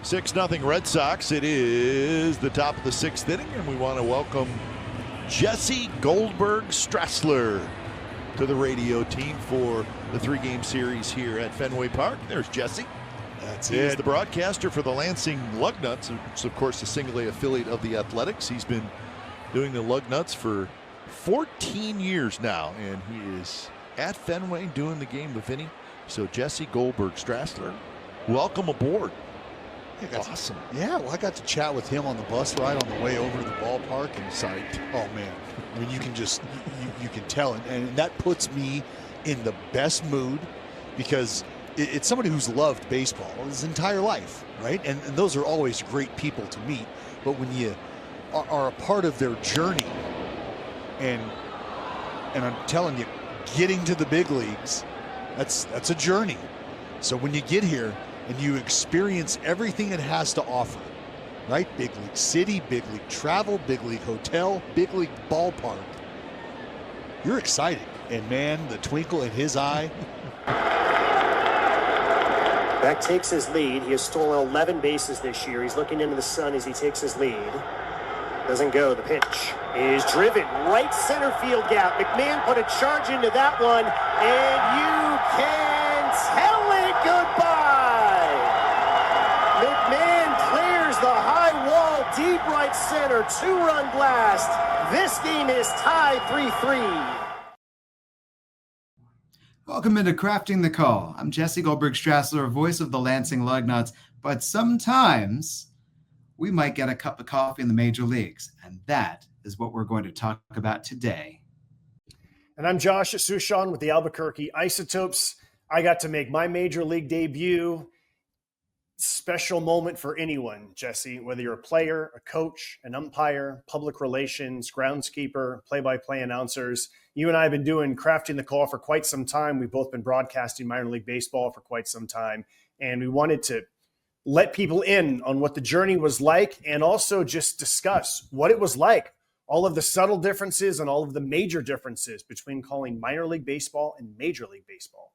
6-0 Red Sox. It is the top of the 6th inning, and we want to welcome Jesse Goldberg Strassler to the radio team for the 3-game series here at Fenway Park. There's Jesse. That's He's it. the broadcaster for the Lansing Lugnuts. It's, of course, a single A affiliate of the Athletics. He's been doing the Lugnuts for 14 years now, and he is at Fenway doing the game with Vinny. So Jesse Goldberg Strassler, welcome aboard. Awesome. I got to chat with him on the bus ride on the way over to the ballpark, and it's like, oh man, I mean, you can just, you can tell. And that puts me in the best mood because it's somebody who's loved baseball his entire life, right? And those are always great people to meet. But when you are a part of their journey, and I'm telling you, getting to the big leagues, that's a journey. So when you get here and you experience everything it has to offer, right? Big league city, big league travel, big league hotel, big league ballpark, you're excited. And man, the twinkle in his eye. Beck takes his lead. He has stolen 11 bases this year. He's looking into the sun as he takes his lead. Doesn't go. The pitch is driven. Right center field gap. McMahon put a charge into that one, and you can tell it goodbye. McMahon clears the high wall, deep right center, 2-run blast. This game is tied 3-3. Welcome into Crafting the Call. I'm Jesse Goldberg Strassler, voice of the Lansing Lugnuts, but sometimes we might get a cup of coffee in the major leagues, and that is what we're going to talk about today. And I'm Josh Suchon with the Albuquerque Isotopes. I got to make my major league debut. Special moment for anyone, Jesse, whether you're a player, a coach, an umpire, public relations, groundskeeper, play-by-play announcers. You and I have been doing Crafting the Call for quite some time. We've both been broadcasting minor league baseball for quite some time, and we wanted to let people in on what the journey was like and also just discuss what it was like, all of the subtle differences and all of the major differences between calling minor league baseball and major league baseball.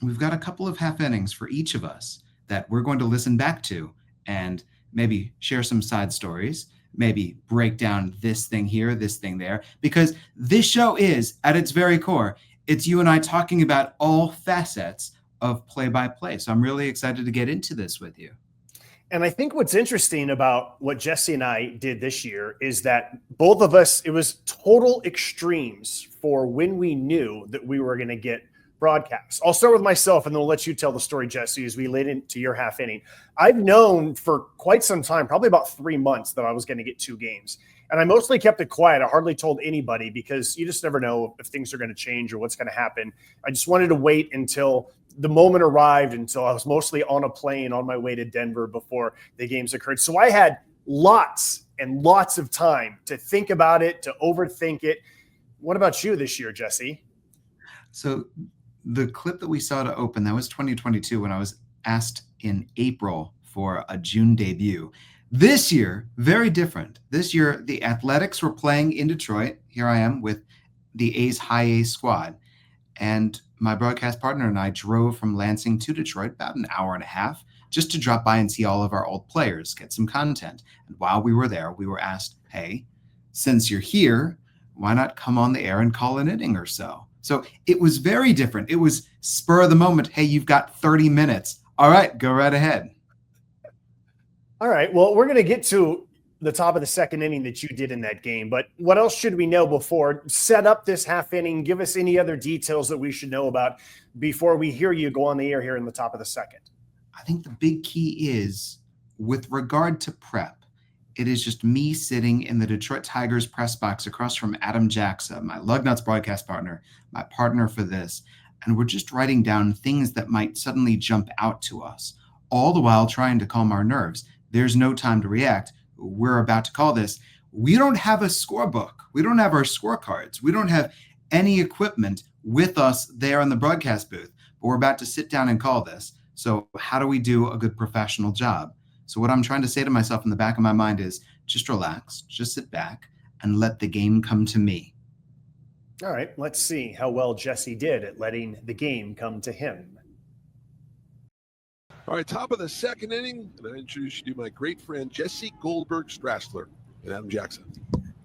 We've got a couple of half innings for each of us that we're going to listen back to and maybe share some side stories, maybe break down this thing here, this thing there, because this show is, at its very core, it's you and I talking about all facets of play-by-play. So I'm really excited to get into this with you. And I think what's interesting about what Jesse and I did this year is that both of us, it was total extremes for when we knew that we were going to get broadcasts. I'll start with myself and then we'll let you tell the story, Jesse, as we lead into your half inning. I've known for quite some time, probably about 3 months, that I was going to get 2 games. And I mostly kept it quiet. I hardly told anybody because you just never know if things are going to change or what's going to happen. I just wanted to wait until the moment arrived, until I was mostly on a plane on my way to Denver before the games occurred. So I had lots and lots of time to think about it, to overthink it. What about you this year, Jesse? So the clip that we saw to open, that was 2022 when I was asked in April for a June debut. This year, very different. This year, the Athletics were playing in Detroit. Here I am with the A's High A squad. And my broadcast partner and I drove from Lansing to Detroit about an hour and a half just to drop by and see all of our old players, get some content. And while we were there, we were asked, hey, since you're here, why not come on the air and call an inning or so? So it was very different. It was spur of the moment. Hey, you've got 30 minutes. All right, go right ahead. All right. Well, we're going to get to the top of the second inning that you did in that game. But what else should we know before? Set up this half inning. Give us any other details that we should know about before we hear you go on the air here in the top of the second. I think the big key is, with regard to prep, it is just me sitting in the Detroit Tigers press box across from Adam Jackson, my Lugnuts broadcast partner, my partner for this. And we're just writing down things that might suddenly jump out to us, all the while trying to calm our nerves. There's no time to react. We're about to call this. We don't have a scorebook. We don't have our scorecards. We don't have any equipment with us there in the broadcast booth, but we're about to sit down and call this. So how do we do a good professional job? So what I'm trying to say to myself in the back of my mind is just relax, just sit back and let the game come to me. All right, let's see how well Jesse did at letting the game come to him. All right, top of the second inning, and I introduce you to my great friend Jesse Goldberg-Strassler and Adam Jackson.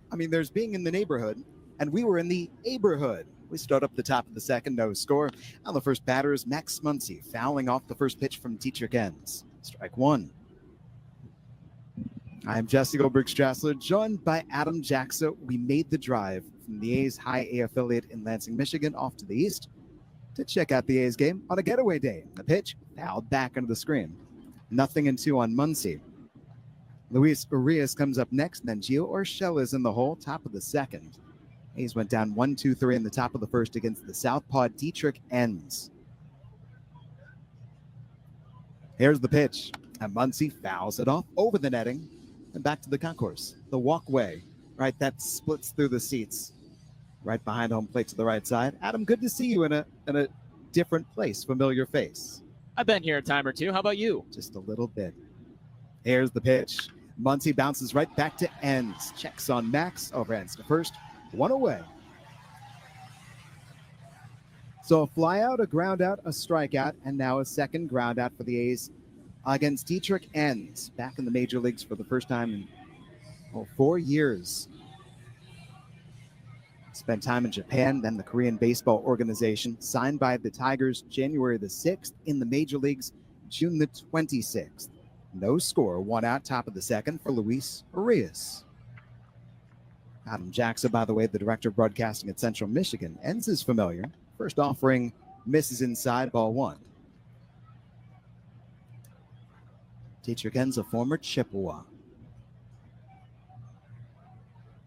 I mean, there's being in the neighborhood, and we were in the neighborhood. We start up the top of the second, no score. On the first batter is Max Muncy, fouling off the first pitch from Dietrich Enns. Strike one. I'm Jesse Goldberg-Strassler, joined by Adam Jackson. We made the drive from the A's High A affiliate in Lansing, Michigan, off to the east to check out the A's game on a getaway day. The pitch fouled back under the screen. 0-2 on Muncy. Luis Urias comes up next, then Gio Urshela is in the hole, top of the second. A's went down 1-2-3 in the top of the first against the southpaw Dietrich Enns. Here's the pitch, and Muncy fouls it off over the netting and back to the concourse. The walkway, right, that splits through the seats, right behind home plate to the right side. Adam, good to see you in a different place, familiar face. I've been here a time or two. How about you? Just a little bit. Here's the pitch. Muncy bounces right back to Enns. Checks on Max. Overhands to first. One away. So a fly out, a ground out, a strikeout, and now a second ground out for the A's against Dietrich Enns. Back in the major leagues for the first time in 4 years. Spent time in Japan, then the Korean Baseball Organization. Signed by the Tigers January the 6th. In the major leagues June the 26th. No score, one out, top of the second for Luis Urias. Adam Jackson, by the way, the director of broadcasting at Central Michigan. Enns is familiar. First offering misses inside, ball one. Dietrich Enns, a former Chippewa.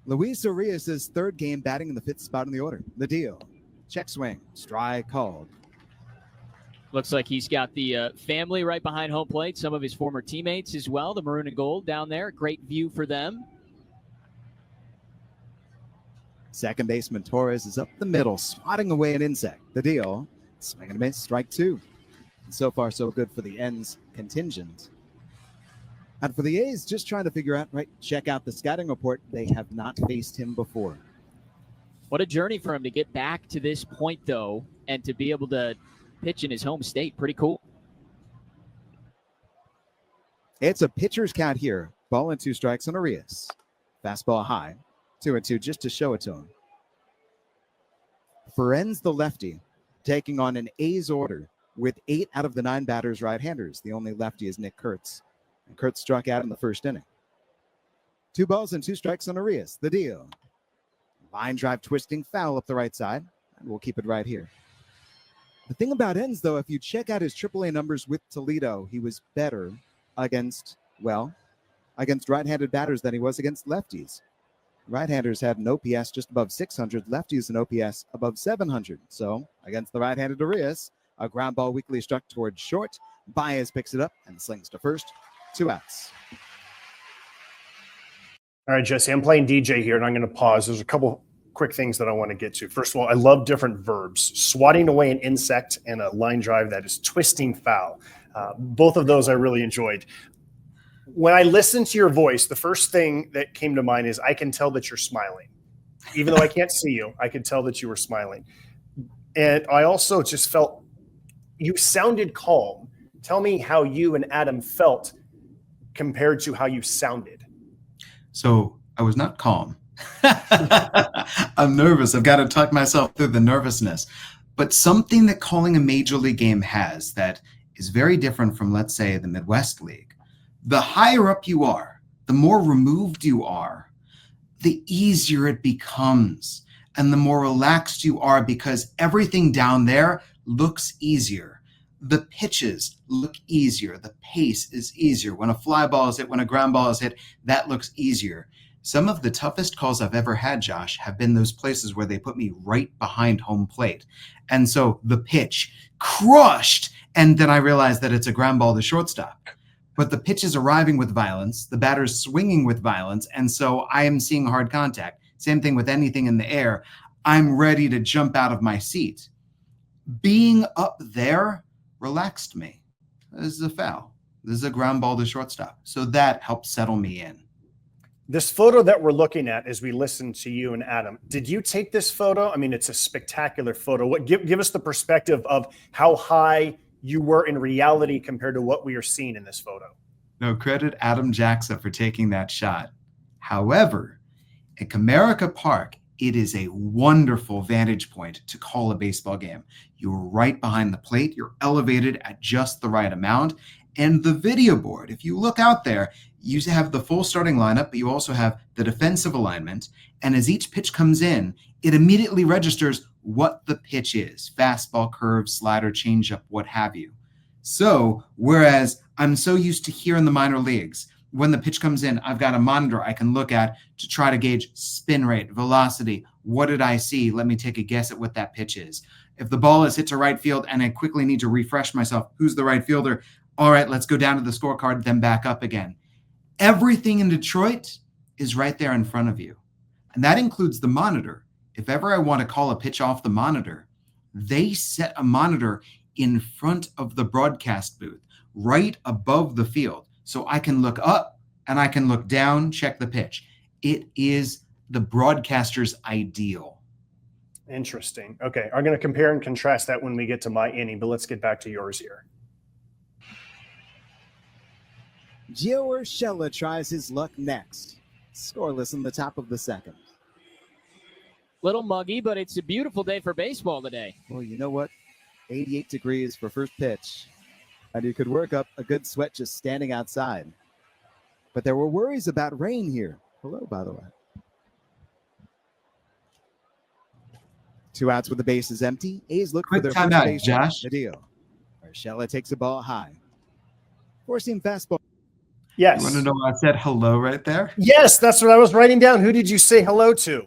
Luis Urias' third game batting in the fifth spot in the order. The deal. Check swing. Strike called. Looks like he's got the family right behind home plate. Some of his former teammates as well. The maroon and gold down there. Great view for them. Second baseman Torres is up the middle, swatting away an insect. The deal. Swing and a miss. Strike two. And so far, so good for the Enns contingent. And for the A's, just trying to figure out, right, check out the scouting report. They have not faced him before. What a journey for him to get back to this point, though, and to be able to pitch in his home state. Pretty cool. It's a pitcher's count here. Ball and two strikes on Urias. Fastball high. 2-2 just to show it to him. For Enns, the lefty, taking on an A's order with 8 out of the 9 batters right-handers. The only lefty is Nick Kurtz. And Kurtz struck out in the first inning. 2 balls and 2 strikes on Urias. The deal. Line drive twisting foul up the right side. And we'll keep it right here. The thing about Enns, though, if you check out his AAA numbers with Toledo, he was better against right-handed batters than he was against lefties. Right-handers had an OPS just above 600, lefties an OPS above 700. So against the right-handed Urias, a ground ball weakly struck towards short. Baez picks it up and slings to first. 2 outs. All right, Jesse, I'm playing DJ here, and I'm going to pause. There's a couple quick things that I want to get to. First of all, I love different verbs. Swatting away an insect and a line drive that is twisting foul. Both of those I really enjoyed. When I listened to your voice, the first thing that came to mind is I can tell that you're smiling. Even though I can't see you, I could tell that you were smiling. And I also just felt you sounded calm. Tell me how you and Adam felt compared to how you sounded. So I was not calm. I'm nervous. I've got to talk myself through the nervousness. But something that calling a major league game has that is very different from, let's say, the Midwest League. The higher up you are, the more removed you are, the easier it becomes and the more relaxed you are because everything down there looks easier. The pitches look easier. The pace is easier. When a fly ball is hit, when a ground ball is hit, that looks easier. Some of the toughest calls I've ever had, Josh, have been those places where they put me right behind home plate. And so the pitch crushed, and then I realized that it's a ground ball to shortstop. But the pitch is arriving with violence, the batter's swinging with violence, and so I am seeing hard contact. Same thing with anything in the air. I'm ready to jump out of my seat. Being up there relaxed me. This is a foul. This is a ground ball to shortstop. So that helped settle me in. This photo that we're looking at as we listen to you and Adam, did you take this photo? I mean, it's a spectacular photo. Give us the perspective of how high you were in reality compared to what we are seeing in this photo. No, credit Adam Jackson for taking that shot. However, at Comerica Park, it is a wonderful vantage point to call a baseball game. You're right behind the plate. You're elevated at just the right amount. And the video board, if you look out there, you have the full starting lineup, but you also have the defensive alignment. And as each pitch comes in, it immediately registers what the pitch is: fastball, curve, slider, changeup, what have you. So whereas I'm so used to here in the minor leagues, when the pitch comes in, I've got a monitor I can look at to try to gauge spin rate, velocity. What did I see? Let me take a guess at what that pitch is. If the ball is hit to right field and I quickly need to refresh myself, who's the right fielder? All right, let's go down to the scorecard, then back up again. Everything in Detroit is right there in front of you. And that includes the monitor. If ever I want to call a pitch off the monitor, they set a monitor in front of the broadcast booth, right above the field. So I can look up and I can look down, check the pitch. It is the broadcaster's ideal. Interesting. Okay, I'm going to compare and contrast that when we get to my inning, but let's get back to yours here. Gio Urshela tries his luck next. Scoreless in the top of the second. Little muggy, but it's a beautiful day for baseball today. Well, you know what? 88 degrees for first pitch. And you could work up a good sweat just standing outside. But there were worries about rain here. Hello, by the way. 2 outs with the bases empty. A's look for Quick their first timeout, base. Josh. Video. Urshela takes the ball high. Four-seam fastball. Yes. You want to know why I said hello right there? Yes, that's what I was writing down. Who did you say hello to?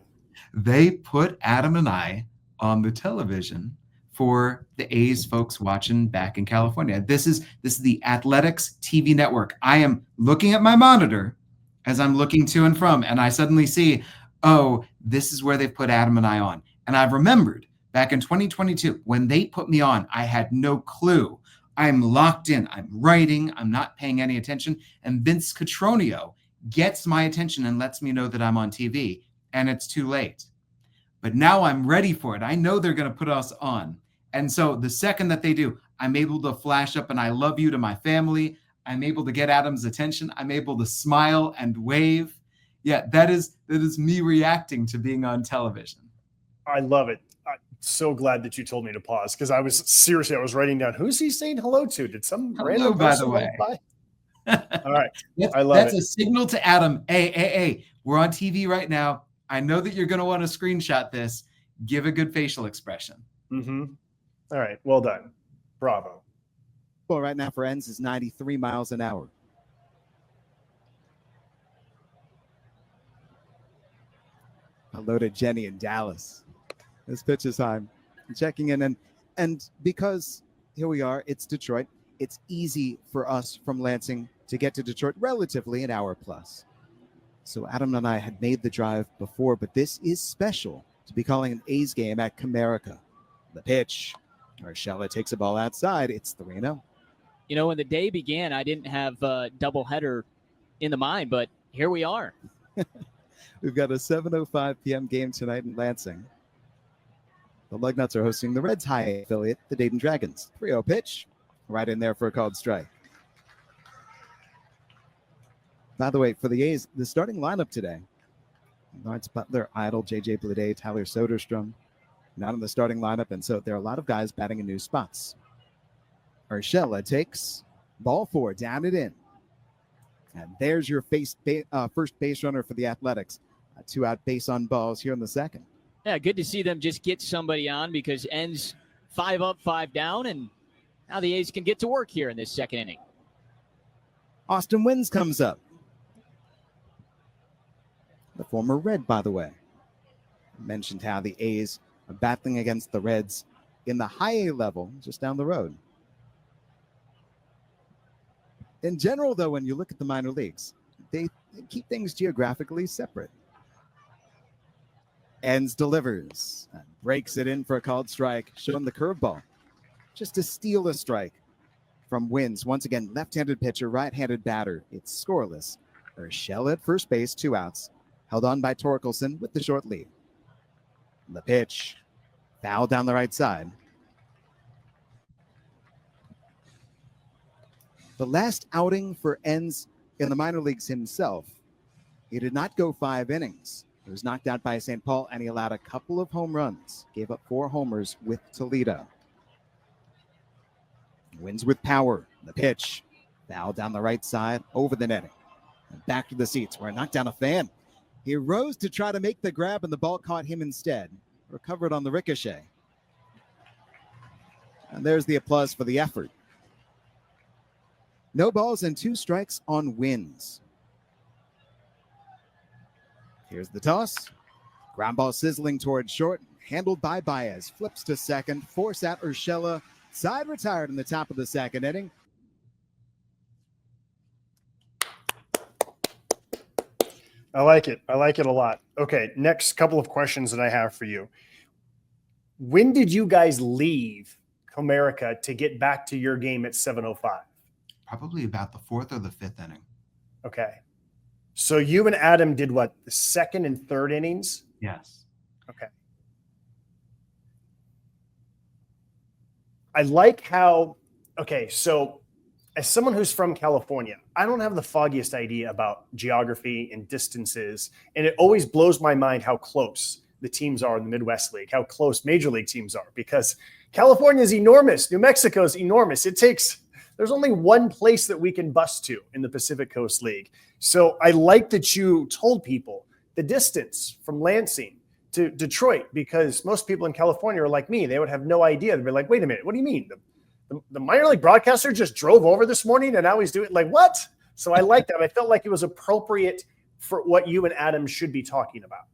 They put Adam and I on the television for the A's folks watching back in California. This is the Athletics TV network. I am looking at my monitor as I'm looking to and from, and I suddenly see, oh, this is where they put Adam and I on. And I've remembered back in 2022, when they put me on, I had no clue. I'm locked in. I'm writing. I'm not paying any attention. And Vince Cotroneo gets my attention and lets me know that I'm on TV, and it's too late. But now I'm ready for it. I know they're going to put us on. And so the second that they do, I'm able to flash up and I love you to my family. I'm able to get Adam's attention. I'm able to smile and wave. Yeah, that is me reacting to being on television. I love it. I'm so glad that you told me to pause because I was writing down, who's he saying hello to? Did some random by person the way. walk by? All right. I love that's a signal to Adam. Hey, we're on TV right now. I know that you're going to want to screenshot this. Give a good facial expression. Mm-hmm. All right. Well done. Bravo. Well, right now for ends is 93 miles an hour. Hello to Jenny in Dallas. This pitch is high. Checking in. And because here we are, it's Detroit. It's easy for us from Lansing to get to Detroit relatively an hour plus. So Adam and I had made the drive before, but this is special to be calling an A's game at Comerica. The pitch. Urshela takes a ball outside. It's 3-0. You know, when the day began, I didn't have a doubleheader in the mind, but here we are. We've got a 7:05 p.m. game tonight in Lansing. The Lugnuts are hosting the Reds' high affiliate, the Dayton Dragons. 3-0 pitch. Right in there for a called strike. By the way, for the A's, the starting lineup today, Lawrence Butler, Idle, J.J. Bleday, Tyler Soderstrom, not in the starting lineup, and so there are a lot of guys batting in new spots. Urshela takes ball 4, down it in. And there's your first base runner for the Athletics. 2 out base on balls here in the second. Yeah, good to see them just get somebody on because ends 5 up, 5 down, and now the A's can get to work here in this second inning. Austin Wynns comes up. The former Red, by the way. I mentioned how the A's are battling against the Reds in the high A level just down the road. In general, though, when you look at the minor leagues, they keep things geographically separate. Ends delivers, and breaks it in for a called strike, showing the curveball. Just to steal a strike from Wynns. Once again, left-handed pitcher, right-handed batter. It's scoreless. Urshela at first base, 2 outs. Held on by Torkelson with the short lead. The pitch, foul down the right side. The last outing for Enns in the minor leagues himself, he did not go 5 innings. He was knocked out by St. Paul, and he allowed a couple of home runs, gave up 4 homers with Toledo. Wins with power. The pitch, foul down the right side, over the netting. And back to the seats where it knocked down a fan. He rose to try to make the grab, and the ball caught him instead. Recovered on the ricochet. And there's the applause for the effort. No balls and 2 strikes on wins. Here's the toss. Ground ball sizzling towards short. Handled by Baez. Flips to second. Force at Urshela. Side retired in the top of the second inning. I like it. I like it a lot. Okay, next couple of questions that I have for you. When did you guys leave Comerica to get back to your game at 7:05? Probably about the 4th or the 5th inning. Okay. So you and Adam did what? The 2nd and 3rd innings? Yes. Okay. I like how, okay, so as someone who's from California, I don't have the foggiest idea about geography and distances. And it always blows my mind how close the teams are in the Midwest League, how close major league teams are, because California is enormous. New Mexico is enormous. There's only one place that we can bus to in the Pacific Coast League. So I like that you told people the distance from Lansing to Detroit, because most people in California are like me. They would have no idea. They'd be like, wait a minute, what do you mean? The minor league broadcaster just drove over this morning and now he's doing like what? So I like that. I felt like it was appropriate for what you and Adam should be talking about.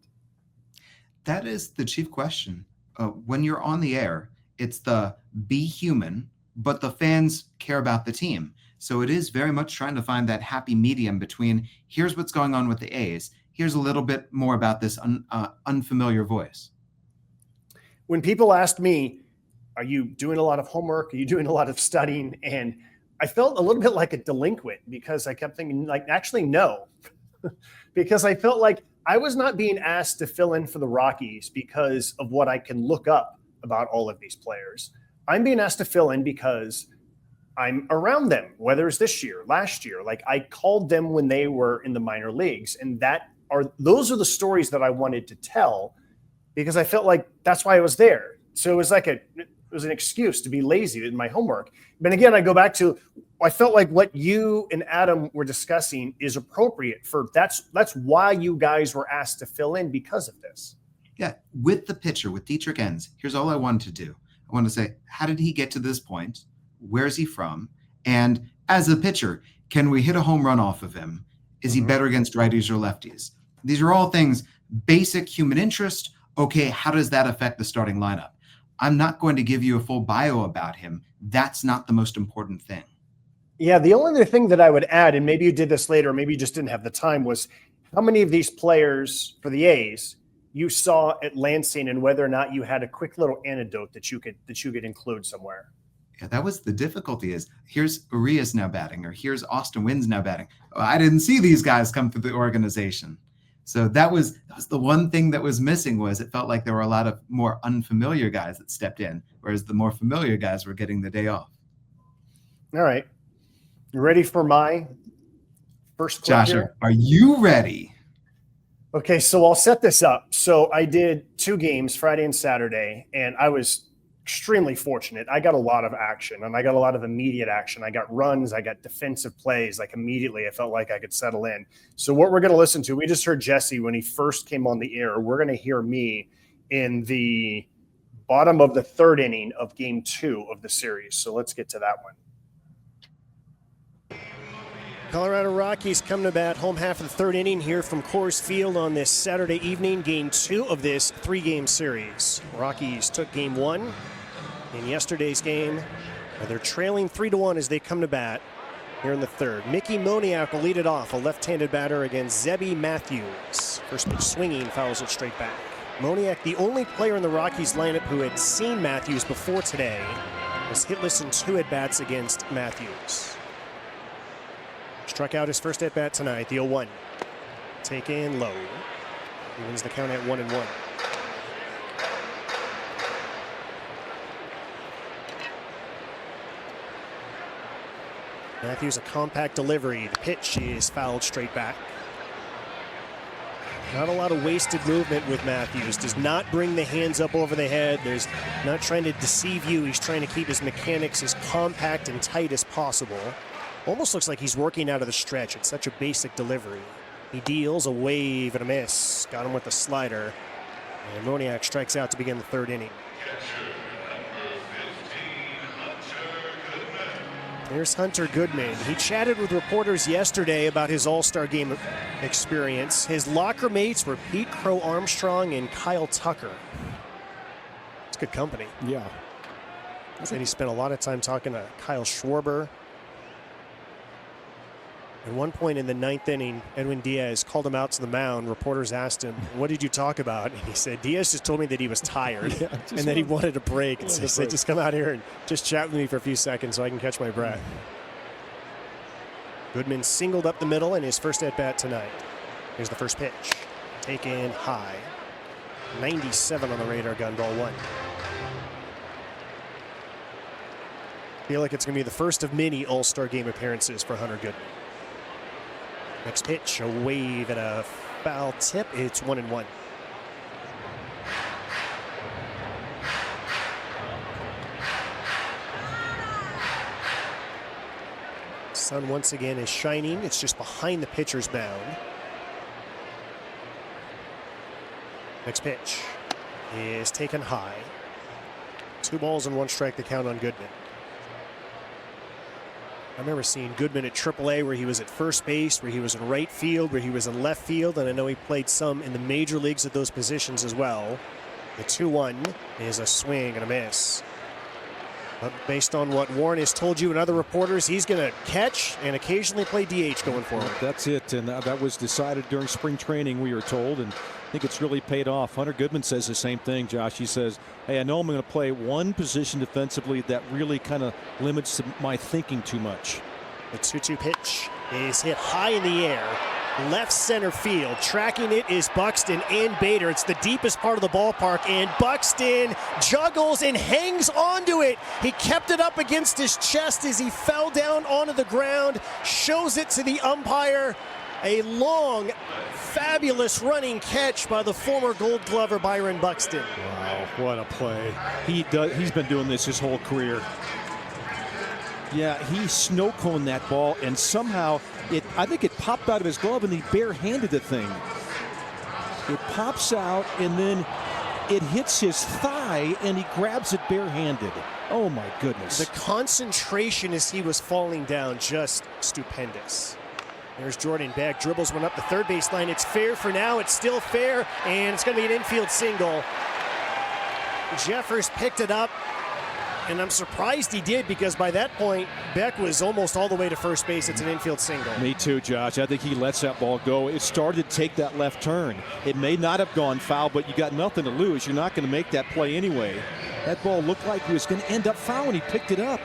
That is the chief question. When you're on the air, it's the be human, but the fans care about the team. So it is very much trying to find that happy medium between here's what's going on with the A's. Here's a little bit more about this unfamiliar voice. When people asked me, are you doing a lot of homework? Are you doing a lot of studying? And I felt a little bit like a delinquent because I kept thinking like, actually, no, because I felt like I was not being asked to fill in for the Rockies because of what I can look up about all of these players. I'm being asked to fill in because I'm around them, whether it's this year, last year. Like I called them when they were in the minor leagues, and those are the stories that I wanted to tell because I felt like that's why I was there. So it was like it was an excuse to be lazy in my homework. But again, I go back to I felt like what you and Adam were discussing is appropriate for that's why you guys were asked to fill in because of this. Yeah, with the pitcher, with Dietrich Enns, here's all I wanted to do. I want to say, how did he get to this point? Where's he from? And as a pitcher, can we hit a home run off of him? Is he better against righties or lefties? These are all things, basic human interest. Okay, how does that affect the starting lineup? I'm not going to give you a full bio about him. That's not the most important thing. Yeah, the only other thing that I would add, and maybe you did this later, or maybe you just didn't have the time, was how many of these players for the A's you saw at Lansing, and whether or not you had a quick little anecdote that you could include somewhere. Yeah, that was the difficulty. Is here's Urias now batting, or here's Austin Wynn's now batting. Oh, I didn't see these guys come through the organization. So that was the one thing that was missing. Was it felt like there were a lot of more unfamiliar guys that stepped in, whereas the more familiar guys were getting the day off. All right, you ready for my first clip Josh, here? are you ready? Okay, so I'll set this up. So I did 2 games, Friday and Saturday, and I was extremely fortunate. I got a lot of action, and I got a lot of immediate action. I got runs, I got defensive plays. Like immediately, I felt like I could settle in. So what we're going to listen to, we just heard Jesse when he first came on the air. We're going to hear me in the bottom of the 3rd inning of game 2 of the series. So let's get to that one. Colorado Rockies come to bat, home half of the 3rd inning here from Coors Field on this Saturday evening, game 2 of this 3-game series. Rockies took game 1 in yesterday's game. They're trailing 3-1 as they come to bat here in the 3rd. Mickey Moniak will lead it off, a left-handed batter against Zebby Matthews. First pitch swinging, fouls it straight back. Moniak, the only player in the Rockies lineup who had seen Matthews before today, was hitless in 2 at-bats against Matthews. Struck out his first at-bat tonight, the 0-1. Taken low. He wins the count at 1-1. Matthews, a compact delivery. The pitch is fouled straight back. Not a lot of wasted movement with Matthews. Does not bring the hands up over the head. There's not trying to deceive you. He's trying to keep his mechanics as compact and tight as possible. Almost looks like he's working out of the stretch. It's such a basic delivery. He deals a wave and a miss. Got him with the slider. And Moniak strikes out to begin the third inning. Here's Hunter Goodman. He chatted with reporters yesterday about his All-Star game experience. His locker mates were Pete Crow Armstrong and Kyle Tucker. It's good company. Yeah. He said he spent a lot of time talking to Kyle Schwarber. At one point in the ninth inning, Edwin Diaz called him out to the mound. Reporters asked him, "What did you talk about?" And he said, "Diaz just told me that he was tired and that he wanted a break." And so he said, "Just come out here and just chat with me for a few seconds so I can catch my breath." Goodman singled up the middle in his first at-bat tonight. Here's the first pitch. Taken high. 97 on the radar gun, ball one. Feel like it's going to be the first of many All-Star game appearances for Hunter Goodman. Next pitch, a wave and a foul tip. It's 1-1. Sun once again is shining. It's just behind the pitcher's mound. Next pitch is taken high. 2 balls and 1 strike to count on Goodman. I remember seeing Goodman at AAA where he was at first base, where he was in right field, where he was in left field, and I know he played some in the major leagues at those positions as well. The 2-1 is a swing and a miss. But based on what Warren has told you and other reporters, he's going to catch and occasionally play DH going forward. That's it, and that was decided during spring training, we were told, and I think it's really paid off. Hunter Goodman says the same thing, Josh. He says, "Hey, I know I'm going to play one position defensively that really kind of limits my thinking too much." The 2-2 pitch is hit high in the air. Left center field. Tracking it is Buxton and Bader. It's the deepest part of the ballpark, and Buxton juggles and hangs onto it. He kept it up against his chest as he fell down onto the ground, shows it to the umpire. A long, fabulous running catch by the former Gold Glover Byron Buxton. Wow, what a play. He's been doing this his whole career. Yeah, he snow-coned that ball, and somehow I think it popped out of his glove, and he barehanded the thing. It pops out, and then it hits his thigh, and he grabs it barehanded. Oh, my goodness. The concentration as he was falling down, just stupendous. There's Jordan back, dribbles one up the third base line. It's fair for now. It's still fair, and it's going to be an infield single. Jeffers picked it up, and I'm surprised he did because by that point, Beck was almost all the way to first base. It's an infield single. Me too, Josh. I think he lets that ball go. It started to take that left turn. It may not have gone foul, but you got nothing to lose. You're not going to make that play anyway. That ball looked like it was going to end up foul, and he picked it up.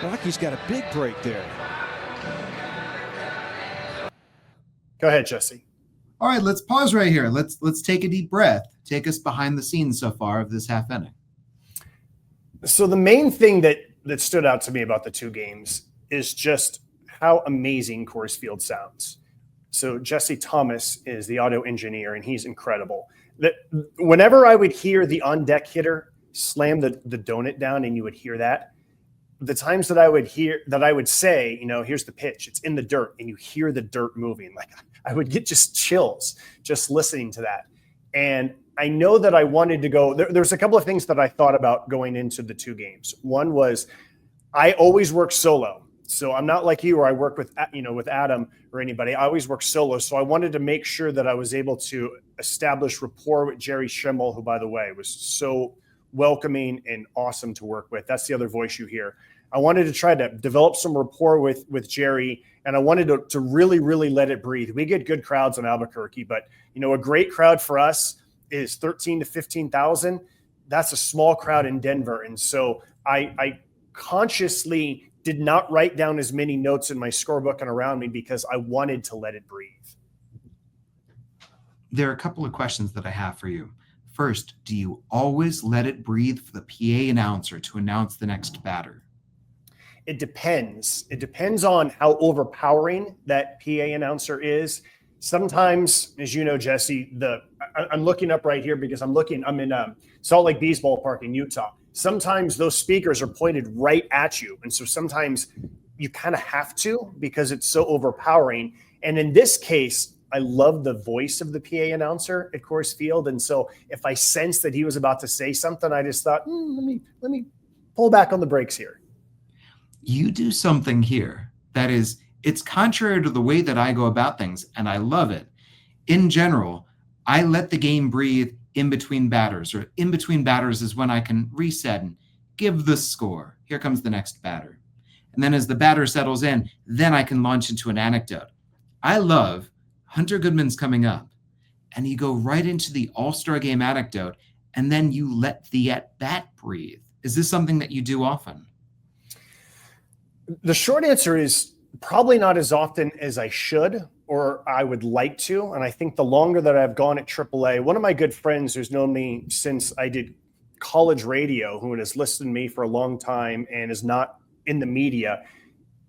Rocky's got a big break there. Go ahead, Jesse. All right, let's pause right here. Let's take a deep breath. Take us behind the scenes so far of this half inning. So the main thing that stood out to me about the two games is just how amazing Coors Field sounds. So Jesse Thomas is the audio engineer, and he's incredible. That whenever I would hear the on-deck hitter slam the donut down, and you would hear that, the times that I would say, here's the pitch, it's in the dirt, and you hear the dirt moving. Like I would get just chills just listening to that. And I know that I wanted to go. There's a couple of things that I thought about going into the two games. One was I always work solo. So I'm not like you where I work with Adam or anybody. I always work solo. So I wanted to make sure that I was able to establish rapport with Jerry Schimmel, who, by the way, was so welcoming and awesome to work with. That's the other voice you hear. I wanted to try to develop some rapport with Jerry, and I wanted to really, really let it breathe. We get good crowds in Albuquerque, but a great crowd for us is 13 to 15,000. That's a small crowd in Denver. And so I consciously did not write down as many notes in my scorebook and around me because I wanted to let it breathe. There are a couple of questions that I have for you. First, do you always let it breathe for the PA announcer to announce the next batter? it depends. It depends on how overpowering that PA announcer is. Sometimes, as you know, Jesse, I'm looking up right here because I'm in Salt Lake Bees ballpark in Utah. Sometimes those speakers are pointed right at you. And so sometimes you kind of have to because it's so overpowering. And in this case, I love the voice of the PA announcer at Coors Field. And so if I sensed that he was about to say something, I just thought, let me pull back on the brakes here. You do something here that is, it's contrary to the way that I go about things, and I love it. In general, I let the game breathe in between batters, or in between batters is when I can reset and give the score. Here comes the next batter. And then as the batter settles in, then I can launch into an anecdote. I love Hunter Goodman's coming up, and you go right into the All-Star Game anecdote, and then you let the at-bat breathe. Is this something that you do often? The short answer is probably not as often as I should or I would like to. And I think the longer that I've gone at AAA, one of my good friends who's known me since I did college radio, who has listened to me for a long time and is not in the media,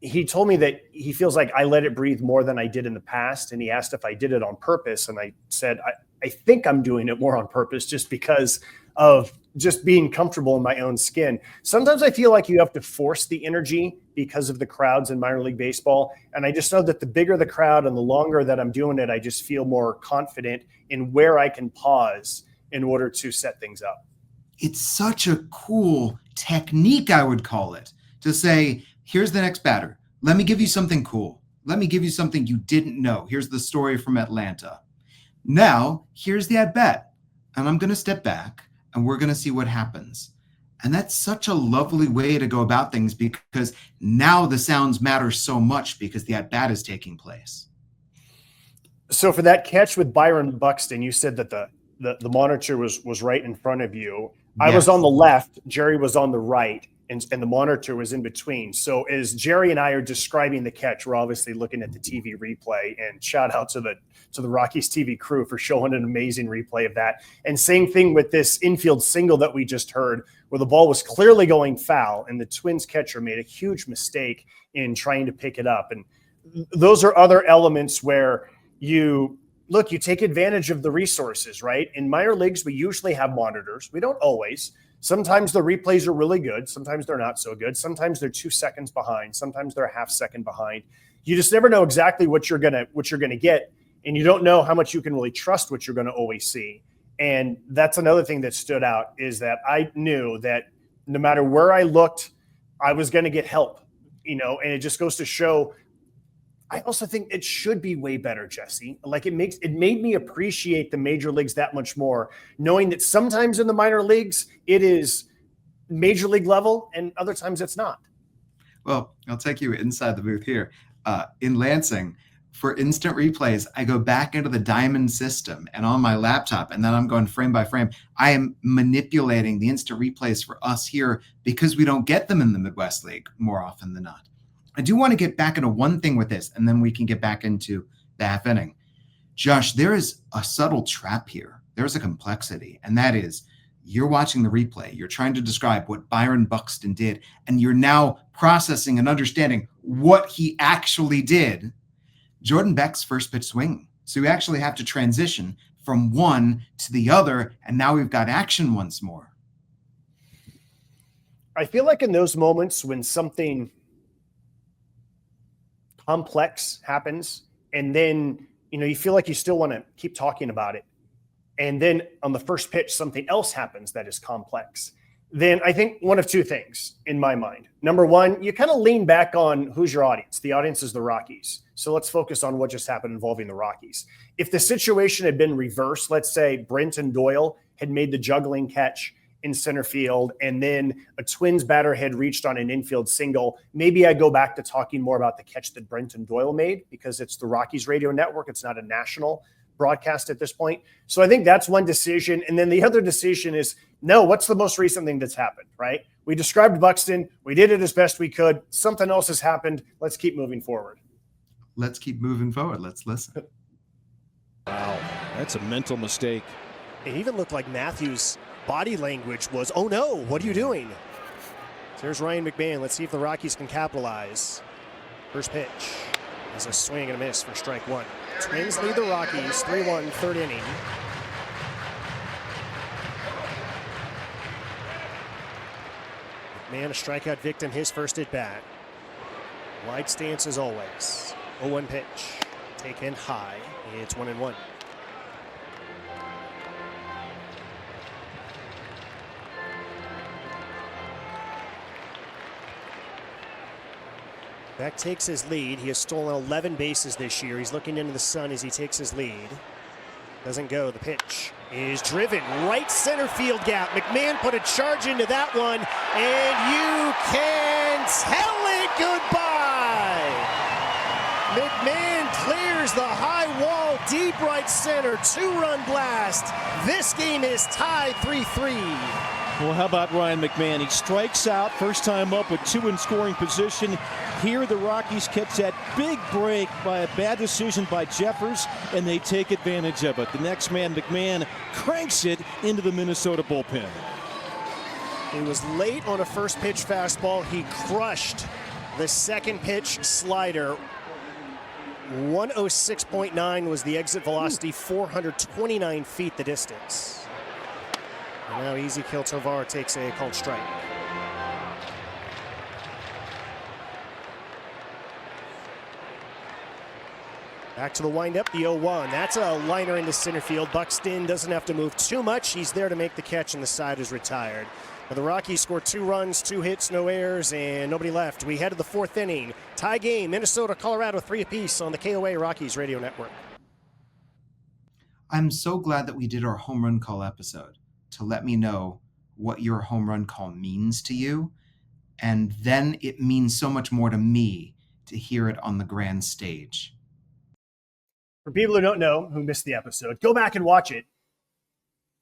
he told me that he feels like I let it breathe more than I did in the past. And he asked if I did it on purpose. And I said, I think I'm doing it more on purpose just because of just being comfortable in my own skin. Sometimes I feel like you have to force the energy because of the crowds in minor league baseball. And I just know that the bigger the crowd and the longer that I'm doing it, I just feel more confident in where I can pause in order to set things up. It's such a cool technique, I would call it, to say, here's the next batter. Let me give you something cool. Let me give you something you didn't know. Here's the story from Atlanta. Now, here's the at-bat. And I'm going to step back and we're going to see what happens. And that's such a lovely way to go about things because now the sounds matter so much because the at-bat is taking place. So for that catch with Byron Buxton, you said that the monitor was right in front of you. Yes. I was on the left, Jerry was on the right, and the monitor was in between. So as Jerry and I are describing the catch, we're obviously looking at the TV replay, and shout out to the Rockies TV crew for showing an amazing replay of that. And same thing with this infield single that we just heard, where the ball was clearly going foul, and the Twins catcher made a huge mistake in trying to pick it up. And those are other elements where you take advantage of the resources, right? In minor leagues, we usually have monitors. We don't always. Sometimes the replays are really good. Sometimes they're not so good. Sometimes they're 2 seconds behind. Sometimes they're a half second behind. You just never know exactly what you're gonna get, and you don't know how much you can really trust what you're gonna always see. And that's another thing that stood out, is that I knew that no matter where I looked, I was gonna get help, and it just goes to show. I also think it should be way better, Jesse. Like it made me appreciate the major leagues that much more, knowing that sometimes in the minor leagues it is major league level and other times it's not. Well, I'll take you inside the booth here. In Lansing, for instant replays, I go back into the Diamond system and on my laptop, and then I'm going frame by frame. I am manipulating the instant replays for us here because we don't get them in the Midwest League more often than not. I do want to get back into one thing with this, and then we can get back into the half inning. Josh, there is a subtle trap here. There's a complexity, and that is you're watching the replay. You're trying to describe what Byron Buxton did, and you're now processing and understanding what he actually did. Jordan Beck's first pitch swing. So we actually have to transition from one to the other, and now we've got action once more. I feel like in those moments when something complex happens, and then you feel like you still want to keep talking about it, and then on the first pitch something else happens that is complex, then I think one of two things in my mind. Number one, you kind of lean back on who's your audience. The audience is the Rockies, so let's focus on what just happened involving the Rockies. If the situation had been reversed, let's say Brenton Doyle had made the juggling catch in center field, and then a Twins batter had reached on an infield single, maybe I go back to talking more about the catch that Brenton Doyle made because it's the Rockies radio network. It's not a national broadcast at this point. So I think that's one decision. And then the other decision is, no, what's the most recent thing that's happened, right? We described Buxton. We did it as best we could. Something else has happened. Let's keep moving forward. Let's keep moving forward. Let's listen. Wow, that's a mental mistake. It even looked like Matthews' body language was, oh no, what are you doing? So here's Ryan McMahon. Let's see if the Rockies can capitalize. First pitch is a swing and a miss for strike one. Twins lead the Rockies 3-1, third inning. McMahon, a strikeout victim, his first at bat. Wide stance as always. 0-1 pitch. Taken high. It's 1-1. Beck takes his lead. He has stolen 11 bases this year. He's looking into the sun as he takes his lead. Doesn't go. The pitch is driven. Right center field gap. McMahon put a charge into that one, and you can tell it goodbye. McMahon clears the high wall, deep right center, 2-run blast. This game is tied 3-3. Well, how about Ryan McMahon? He strikes out, first time up with 2 in scoring position. Here the Rockies catch that big break by a bad decision by Jeffers, and they take advantage of it. The next man, McMahon, cranks it into the Minnesota bullpen. He was late on a first pitch fastball. He crushed the second pitch slider. 106.9 was the exit velocity, 429 feet the distance. And now Ezequiel Tovar takes a called strike. Back to the windup, the 0-1. That's a liner into center field. Buxton doesn't have to move too much. He's there to make the catch, and the side is retired. But the Rockies scored 2 runs, 2 hits, no errors, and nobody left. We head to the 4th inning. Tie game, Minnesota, Colorado, 3 apiece on the KOA Rockies Radio Network. I'm so glad that we did our home run call episode to let me know what your home run call means to you. And then it means so much more to me to hear it on the grand stage. For people who don't know, who missed the episode, go back and watch it.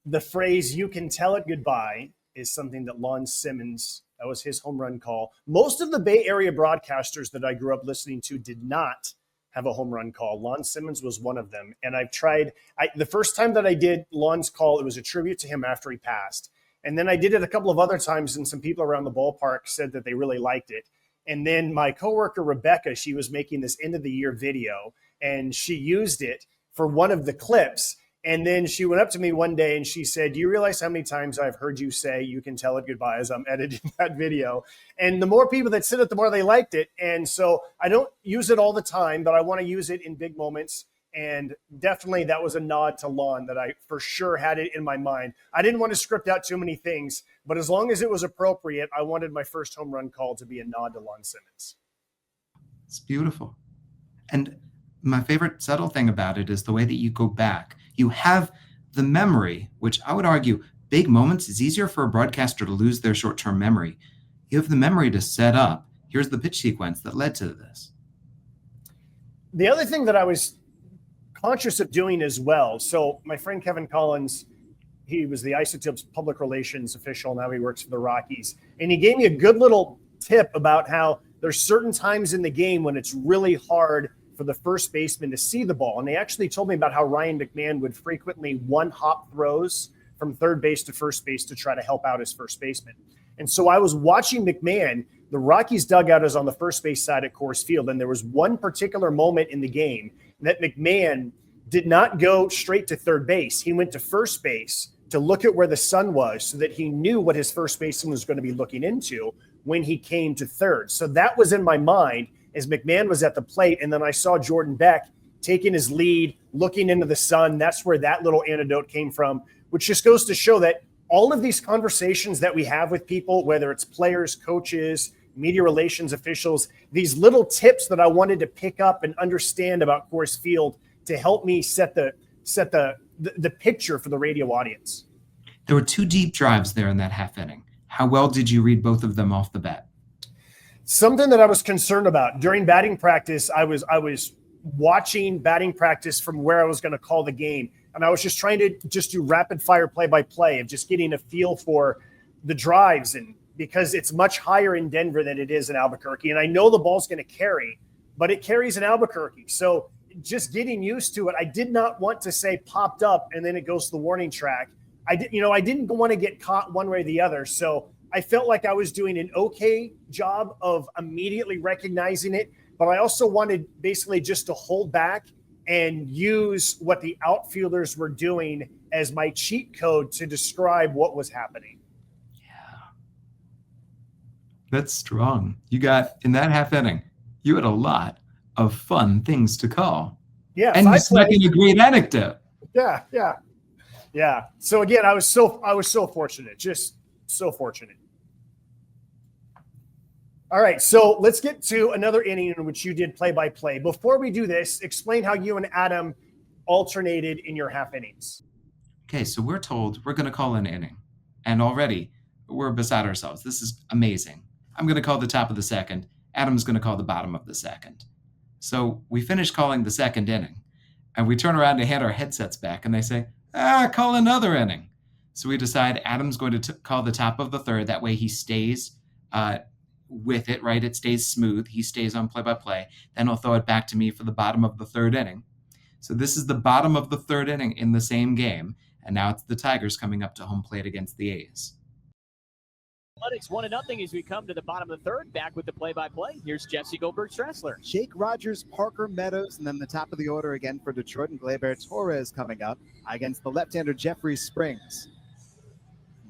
The phrase, "you can tell it goodbye," is something that Lon Simmons, that was his home run call. Most of the Bay Area broadcasters that I grew up listening to did not have a home run call. Lon Simmons was one of them. And I've tried, the first time that I did Lon's call, it was a tribute to him after he passed. And then I did it a couple of other times, and some people around the ballpark said that they really liked it. And then my coworker, Rebecca, she was making this end of the year video, and she used it for one of the clips. And then she went up to me one day and she said, "Do you realize how many times I've heard you say you can tell it goodbye" as I'm editing that video? And the more people that said it, the more they liked it. And so I don't use it all the time, but I want to use it in big moments. And definitely that was a nod to Lon that I for sure had it in my mind. I didn't want to script out too many things, but as long as it was appropriate, I wanted my first home run call to be a nod to Lon Simmons. It's beautiful. And my favorite subtle thing about it is the way that you go back. You have the memory, which I would argue big moments is easier for a broadcaster to lose their short-term memory. You have the memory to set up. Here's the pitch sequence that led to this. The other thing that I was conscious of doing as well. So my friend Kevin Collins, he was the Isotopes public relations official. Now he works for the Rockies. And he gave me a good little tip about how there's certain times in the game when it's really hard for the first baseman to see the ball. And they actually told me about how Ryan McMahon would frequently one-hop throws from third base to first base to try to help out his first baseman. And so I was watching McMahon. The Rockies dugout is on the first base side at Coors Field, and there was one particular moment in the game that McMahon did not go straight to third base. He went to first base to look at where the sun was so that he knew what his first baseman was going to be looking into when he came to third. So that was in my mind as McMahon was at the plate, and then I saw Jordan Beck taking his lead, looking into the sun. That's where that little anecdote came from, which just goes to show that all of these conversations that we have with people, whether it's players, coaches, media relations officials, these little tips that I wanted to pick up and understand about Coors Field to help me set the picture for the radio audience. There were 2 deep drives there in that half inning. How well did you read both of them off the bat? Something that I was concerned about during batting practice, I was watching batting practice from where I was going to call the game. And I was just trying to just do rapid fire play-by-play of just getting a feel for the drives, and because it's much higher in Denver than it is in Albuquerque. And I know the ball's going to carry, but it carries in Albuquerque. So just getting used to it, I did not want to say popped up and then it goes to the warning track. I didn't want to get caught one way or the other. So I felt like I was doing an okay job of immediately recognizing it, but I also wanted basically just to hold back and use what the outfielders were doing as my cheat code to describe what was happening. That's strong. You got, in that half inning, you had a lot of fun things to call. Yeah. And you snuck in a great anecdote. Yeah. So again, I was so fortunate, just so fortunate. All right, so let's get to another inning in which you did play-by-play. Before we do this, explain how you and Adam alternated in your half innings. Okay, so we're told we're going to call an inning. And already, we're beside ourselves. This is amazing. I'm going to call the top of the second. Adam's going to call the bottom of the second. So we finish calling the second inning. And we turn around to hand our headsets back, and they say, call another inning. So we decide Adam's going to call the top of the third. That way he stays with it, right? It stays smooth. He stays on play-by-play. Then he'll throw it back to me for the bottom of the third inning. So this is the bottom of the third inning in the same game. And now it's the Tigers coming up to home plate against the A's. Athletics 1-0 as we come to the bottom of the third. Back with the play-by-play. Here's Jesse Goldberg-Strassler. Jake Rogers, Parker Meadows, and then the top of the order again for Detroit, and Gleyber Torres coming up against the left-hander Jeffrey Springs.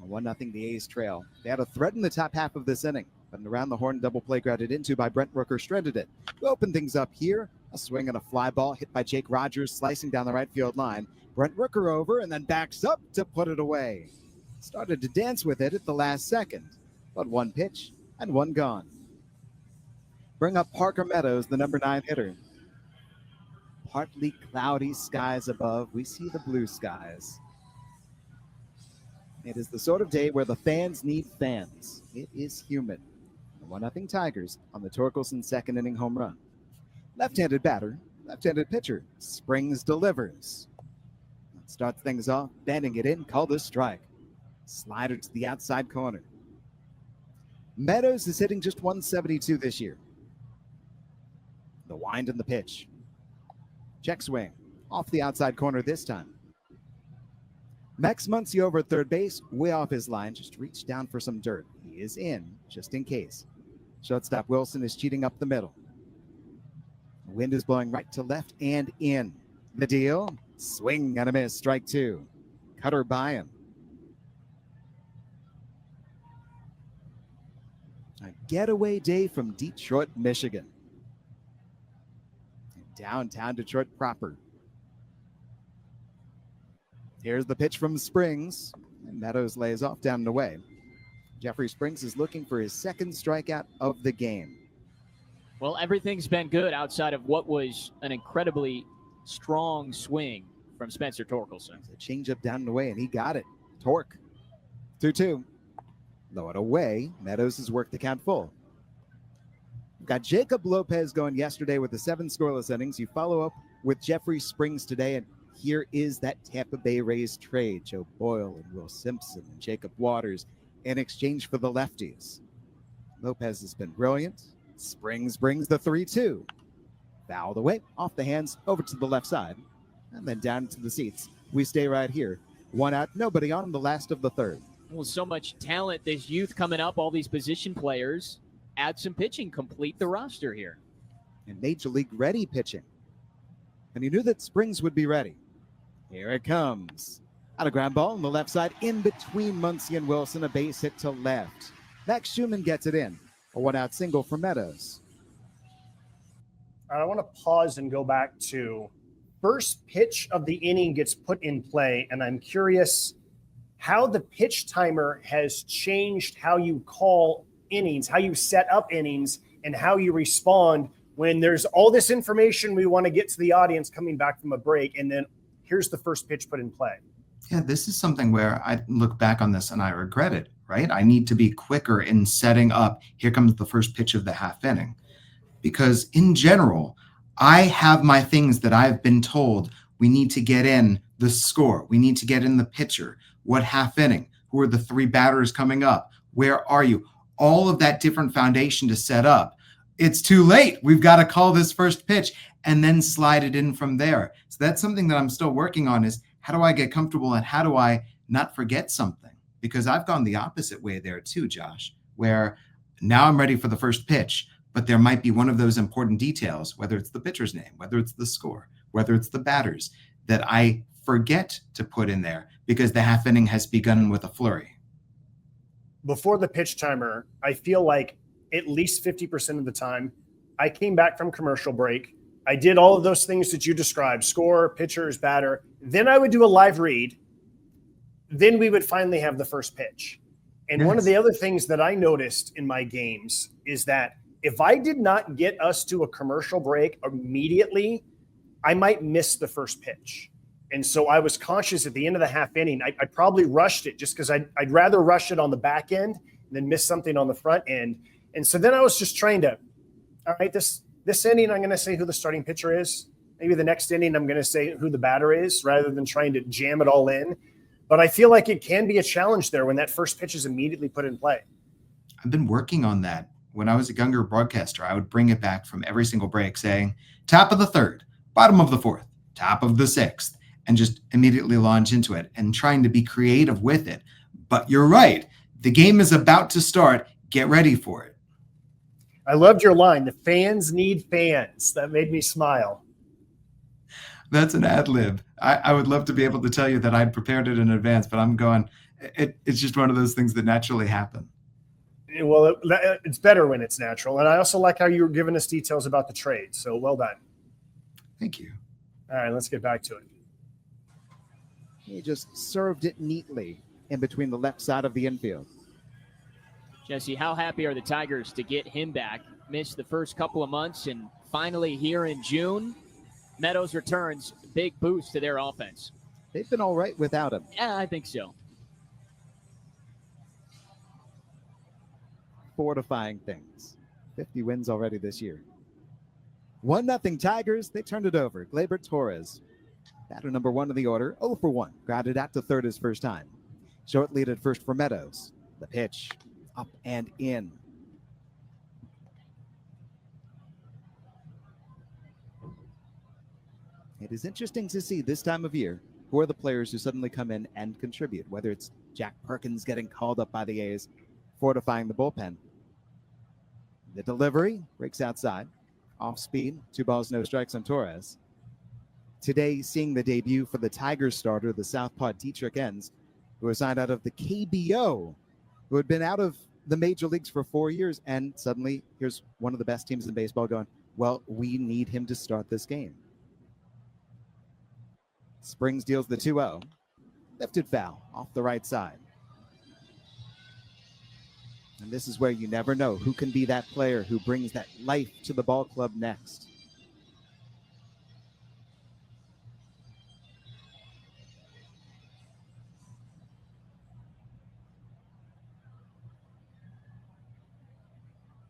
1-0 the A's trail. They had a threat in the top half of this inning, but an around the horn double play grounded into by Brent Rooker stranded it. We open things up here. A swing and a fly ball hit by Jake Rogers, slicing down the right field line. Brent Rooker over and then backs up to put it away. Started to dance with it at the last second, but one pitch and one gone. Bring up Parker Meadows, the number 9 hitter. Partly cloudy skies above. We see the blue skies. It is the sort of day where the fans need fans. It is humid. The 1-0 Tigers on the Torkelson second inning home run. Left-handed batter, left-handed pitcher. Springs delivers. Starts things off, bending it in, called a strike. Slider to the outside corner. Meadows is hitting just 172 this year. The wind and the pitch. Check swing. Off the outside corner this time. Max Muncy over at third base, way off his line, just reached down for some dirt. He is in, just in case. Shortstop Wilson is cheating up the middle. The wind is blowing right to left and in. The deal, swing and a miss, strike 2. Cutter by him. A getaway day from Detroit, Michigan. Downtown Detroit proper. Here's the pitch from Springs, and Meadows lays off down and away. Jeffrey Springs is looking for his second strikeout of the game. Well, everything's been good outside of what was an incredibly strong swing from Spencer Torkelson. A changeup down and away, and he got it. Torque. 2-2. Low it away. Meadows has worked the count full. We've got Jacob Lopez going yesterday with the 7 scoreless innings. You follow up with Jeffrey Springs today, and here is that Tampa Bay Rays trade. Joe Boyle and Will Simpson and Jacob Waters in exchange for the lefties. Lopez has been brilliant. Springs brings the 3-2. Fouled away, off the hands, over to the left side, and then down to the seats. We stay right here. 1 out, nobody on the last of the third. Well, so much talent, this youth coming up, all these position players. Add some pitching, complete the roster here. And Major League ready pitching. And you knew that Springs would be ready. Here it comes. Out of ground ball on the left side, in between Muncy and Wilson, a base hit to left. Max Schumann gets it in. A 1-out single for Meadows. I want to pause and go back to first pitch of the inning gets put in play, and I'm curious how the pitch timer has changed how you call innings, how you set up innings, and how you respond when there's all this information we want to get to the audience coming back from a break, and then here's the first pitch put in play. Yeah, this is something where I look back on this and I regret it, right? I need to be quicker in setting up, here comes the first pitch of the half inning. Because in general, I have my things that I've been told we need to get in the score. We need to get in the pitcher. What half inning? Who are the 3 batters coming up? Where are you? All of that different foundation to set up. It's too late. We've got to call this first pitch and then slide it in from there. So that's something that I'm still working on is how do I get comfortable and how do I not forget something? because I've gone the opposite way there too, Josh, where now I'm ready for the first pitch, but there might be one of those important details, whether it's the pitcher's name, whether it's the score, whether it's the batters, that I forget to put in there because the half inning has begun with a flurry. Before the pitch timer, I feel like at least 50% of the time, I came back from commercial break. I did all of those things that you described, score, pitchers, batter. Then I would do a live read. Then we would finally have the first pitch. And one of the other things that I noticed in my games is that if I did not get us to a commercial break immediately, I might miss the first pitch. And so I was conscious at the end of the half inning. I probably rushed it just because I'd rather rush it on the back end than miss something on the front end. And so then I was just trying to, all right, this inning, I'm going to say who the starting pitcher is. Maybe the next inning, I'm going to say who the batter is rather than trying to jam it all in. But I feel like it can be a challenge there when that first pitch is immediately put in play. I've been working on that. When I was a younger broadcaster, I would bring it back from every single break saying, top of the third, bottom of the fourth, top of the sixth, and just immediately launch into it and trying to be creative with it. But you're right. The game is about to start. Get ready for it. I loved your line. The fans need fans. That made me smile. That's an ad lib. I would love to be able to tell you that I'd prepared it in advance, but I'm going, it's just one of those things that naturally happen. Well, it's better when it's natural. And I also like how you were giving us details about the trade. So well done. Thank you. All right, let's get back to it. He just served it neatly in between the left side of the infield. Jesse, how happy are the Tigers to get him back? Missed the first couple of months, and finally here in June, Meadows returns. Big boost to their offense. They've been all right without him. Yeah, I think so. Fortifying things. 50 wins already this year. 1-0 Tigers. They turned it over. Gleyber Torres, batter number 1 in the order, 0 for 1. Grounded out to third his first time. Short lead at first for Meadows. The pitch up and in. It is interesting to see this time of year who are the players who suddenly come in and contribute, whether it's Jack Perkins getting called up by the A's, fortifying the bullpen. The delivery breaks outside. Off speed, 2 balls, no strikes on Torres. Today, seeing the debut for the Tigers starter, the southpaw Dietrich Enns, who was signed out of the KBO, who had been out of the major leagues for 4 years, and suddenly here's one of the best teams in baseball going, well, we need him to start this game. Springs deals the 2-0. Lifted foul off the right side. And this is where you never know who can be that player who brings that life to the ball club next.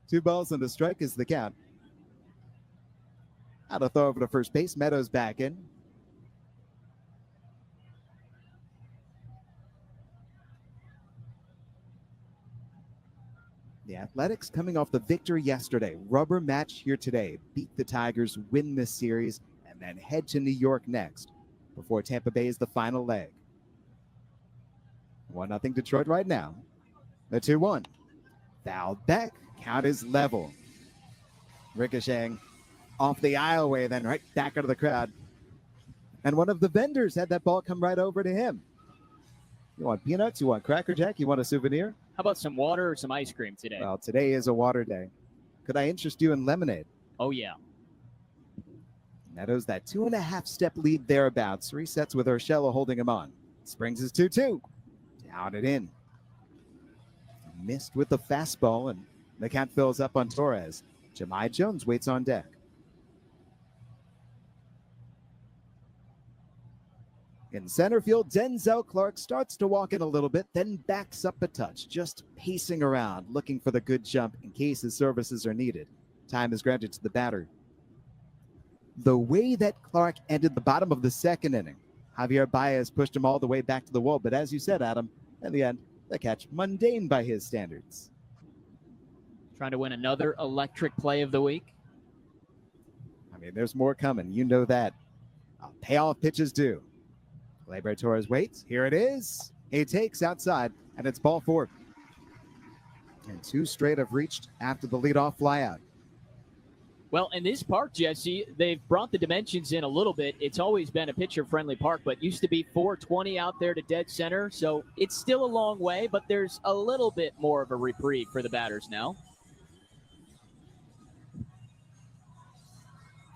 Two balls and a strike is the count. Out of throw over to first base. Meadows back in. The Athletics coming off the victory yesterday. Rubber match here today. Beat the Tigers, win this series, and then head to New York next before Tampa Bay is the final leg. 1-0 Detroit right now. The 2-1. Fouled back. Count is level. Ricocheting off the aisleway, then right back out of the crowd. And one of the vendors had that ball come right over to him. You want peanuts? You want Cracker Jack? You want a souvenir? How about some water or some ice cream today? Well, today is a water day. Could I interest you in lemonade? Oh, yeah. Meadows, that 2.5-step lead thereabouts. Resets with Urshela holding him on. Springs is 2-2. Down and in. Missed with the fastball, and the count fills up on Torres. Jahmai Jones waits on deck. In center field, Denzel Clark starts to walk in a little bit, then backs up a touch, just pacing around, looking for the good jump in case his services are needed. Time is granted to the batter. The way that Clark ended the bottom of the second inning, Javier Baez pushed him all the way back to the wall, but as you said, Adam, in the end, the catch mundane by his standards. Trying to win another electric play of the week. I mean, there's more coming. You know that. Payoff pitches due. Gleyber Torres waits. Here it is. He takes outside. And it's ball 4. And 2 straight have reached after the leadoff flyout. Well, in this park, Jesse, they've brought the dimensions in a little bit. It's always been a pitcher-friendly park, but used to be 420 out there to dead center. So it's still a long way, but there's a little bit more of a reprieve for the batters now.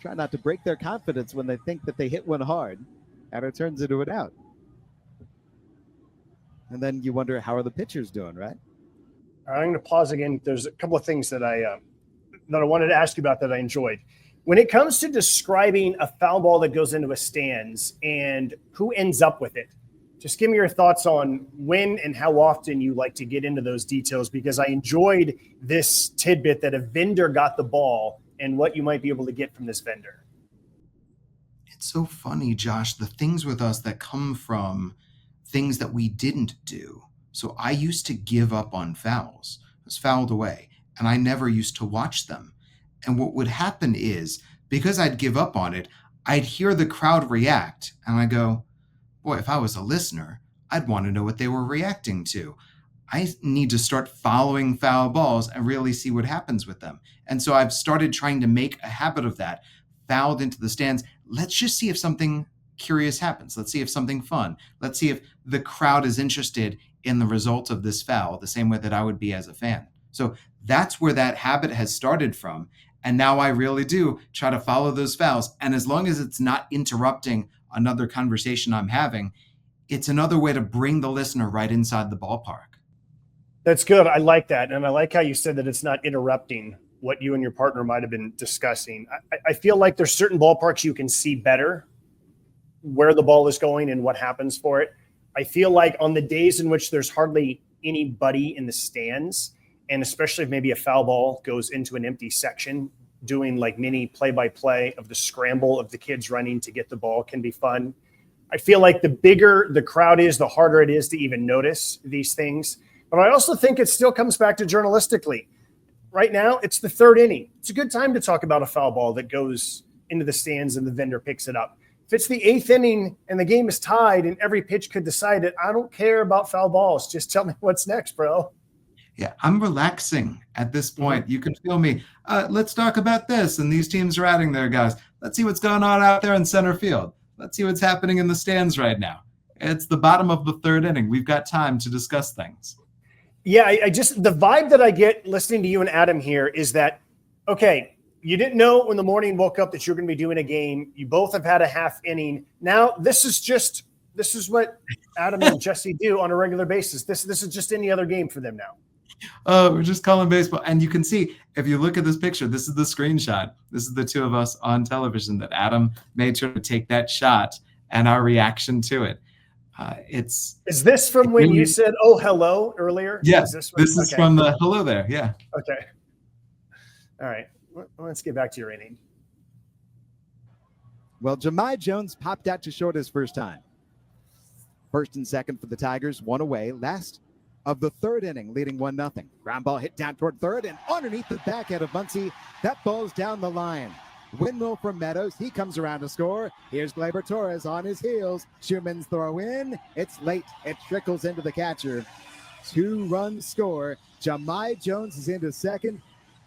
Try not to break their confidence when they think that they hit one hard, and it turns into an out. And then you wonder, how are the pitchers doing, right? I'm going to pause again. There's a couple of things that I wanted to ask you about that I enjoyed. When it comes to describing a foul ball that goes into a stands and who ends up with it, just give me your thoughts on when and how often you like to get into those details, because I enjoyed this tidbit that a vendor got the ball and what you might be able to get from this vendor. It's so funny, Josh, the things with us that come from things that we didn't do. So I used to give up on fouls. I was fouled away, and I never used to watch them. And what would happen is, because I'd give up on it, I'd hear the crowd react, and I go, boy, if I was a listener, I'd want to know what they were reacting to. I need to start following foul balls and really see what happens with them. And so I've started trying to make a habit of that. Fouled into the stands. Let's just see if something curious happens. Let's see if something fun. Let's see if the crowd is interested in the result of this foul, the same way that I would be as a fan. So that's where that habit has started from. And now I really do try to follow those fouls. And as long as it's not interrupting another conversation I'm having, it's another way to bring the listener right inside the ballpark. That's good. I like that. And I like how you said that it's not interrupting what you and your partner might have been discussing. I feel like there's certain ballparks you can see better where the ball is going and what happens for it. I feel like on the days in which there's hardly anybody in the stands, and especially if maybe a foul ball goes into an empty section, doing like mini play-by-play of the scramble of the kids running to get the ball can be fun. I feel like the bigger the crowd is, the harder it is to even notice these things. But I also think it still comes back to journalistically. Right now, it's the 3rd inning. It's a good time to talk about a foul ball that goes into the stands and the vendor picks it up. If it's the 8th inning and the game is tied and every pitch could decide it, I don't care about foul balls. Just tell me what's next, bro. Yeah, I'm relaxing at this point. You can feel me. Let's talk about this. And these teams are adding their guys. Let's see what's going on out there in center field. Let's see what's happening in the stands right now. It's the bottom of the 3rd inning. We've got time to discuss things. Yeah, I just, the vibe that I get listening to you and Adam here is that, okay, you didn't know when the morning woke up that you're going to be doing a game. You both have had a half inning. Now, this is what Adam and Jesse do on a regular basis. This is just any other game for them now. We're just calling baseball. And you can see, if you look at this picture, this is the screenshot. This is the two of us on television that Adam made sure to take that shot and our reaction to it. Is this from when you said, oh, hello earlier? Yes, this is from the hello there. Yeah. Okay. All right. Let's get back to your inning. Well, Jahmai Jones popped out to short his first time. First and second for the Tigers, one away. Last of the 3rd inning, leading 1-0. Ground ball hit down toward 3rd and underneath the backhand of Muncy. That ball's down the line. Windmill from Meadows. He comes around to score. Here's Gleyber Torres on his heels. Schumann's throw in. It's late. It trickles into the catcher. 2-run score. Jahmai Jones is into second,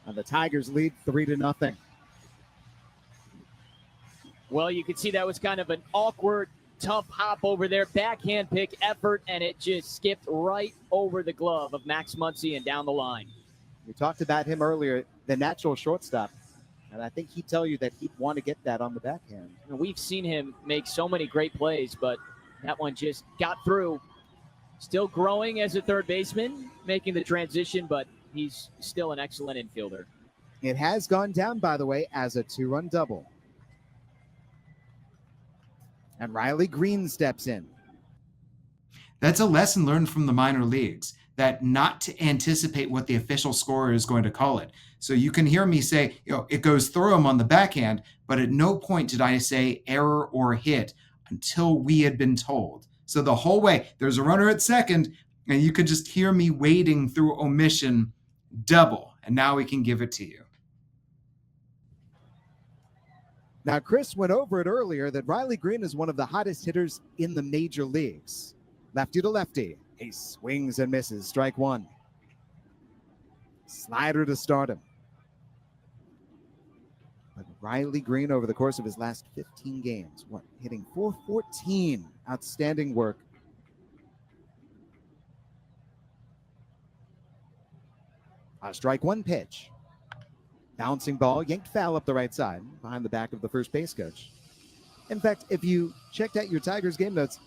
and the Tigers lead 3-0. Well, you can see that was kind of an awkward, tough hop over there. Backhand pick effort, and it just skipped right over the glove of Max Muncy and down the line. We talked about him earlier, the natural shortstop. And I think he'd tell you that he'd want to get that on the backhand. And we've seen him make so many great plays, but that one just got through. Still growing as a third baseman, making the transition, but he's still an excellent infielder. It has gone down, by the way, as a 2-run double. And Riley Green steps in. That's a lesson learned from the minor leagues, that not to anticipate what the official scorer is going to call it. So you can hear me say, it goes through him on the backhand, but at no point did I say error or hit until we had been told. So the whole way, there's a runner at second, and you could just hear me wading through omission double, and now we can give it to you. Now, Chris went over it earlier that Riley Green is one of the hottest hitters in the major leagues. Lefty to lefty. He swings and misses. Strike one. Slider to start him. But Riley Green, over the course of his last 15 games, hitting .414. Outstanding work. Strike one pitch. Bouncing ball, yanked foul up the right side, behind the back of the first base coach. In fact, if you checked out your Tigers game notes,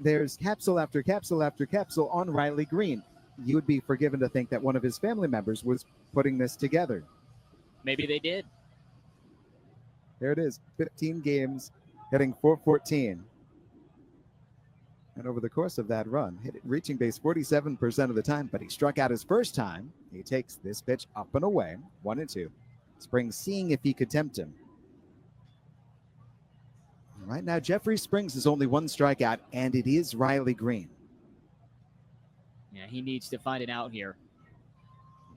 there's capsule after capsule after capsule on Riley Green. You would be forgiven to think that one of his family members was putting this together. Maybe they did. There it is, 15 games, hitting .414. And over the course of that run, reaching base 47% of the time, but he struck out his first time. He takes this pitch up and away, 1-2. Springs seeing if he could tempt him. Right now, Jeffrey Springs is only one strikeout, and it is Riley Green. Yeah, he needs to find an out here.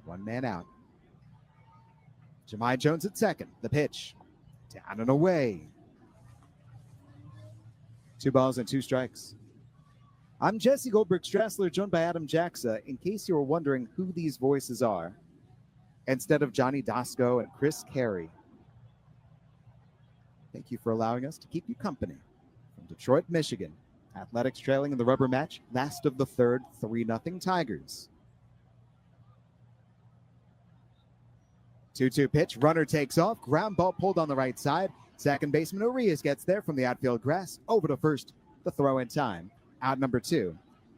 One man out. Jahmai Jones at second. The pitch. Down and away. 2 balls and 2 strikes. I'm Jesse Goldberg-Strassler, joined by Adam Jackson. In case you were wondering who these voices are, instead of Johnny Dasco and Chris Carey, thank you for allowing us to keep you company. From Detroit, Michigan, Athletics trailing in the rubber match, last of the third, 3-0 Tigers. 2-2 pitch, runner takes off, ground ball pulled on the right side. Second baseman Urias gets there from the outfield grass, over to first, the throw in time. Out number 2.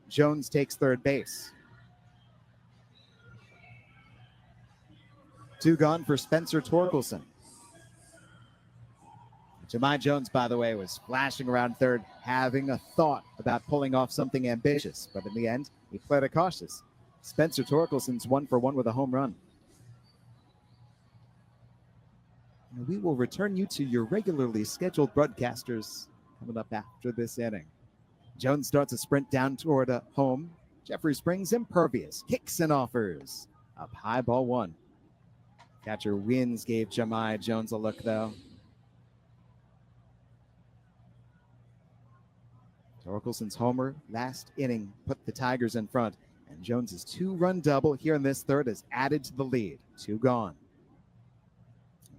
Jones takes third base. 2 gone for Spencer Torkelson. Jahmai Jones, by the way, was flashing around third, having a thought about pulling off something ambitious, but in the end, he played it cautious. Spencer Torkelson's 1 for 1 with a home run. And we will return you to your regularly scheduled broadcasters coming up after this inning. Jones starts a sprint down toward home. Jeffrey Springs impervious, kicks and offers. Up high, ball 1. Catcher Wins gave Jahmai Jones a look, though. Torkelson's homer last inning put the Tigers in front, and Jones's 2-run double here in this third has added to the lead. 2 gone.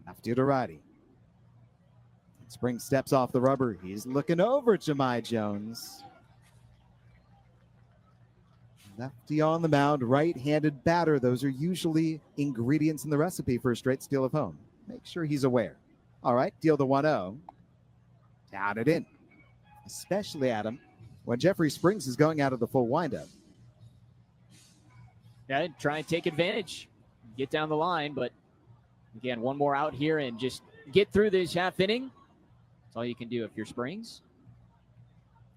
Left to righty. Springs steps off the rubber. He's looking over Jahmai Jones. Lefty on the mound, right-handed batter. Those are usually ingredients in the recipe for a straight steal of home. Make sure he's aware. All right, deal the 1-0. Down it in. Especially, Adam, when Jeffrey Springs is going out of the full windup. Yeah, try and take advantage. Get down the line, but again, one more out here and just get through this half inning. That's all you can do if you're Springs.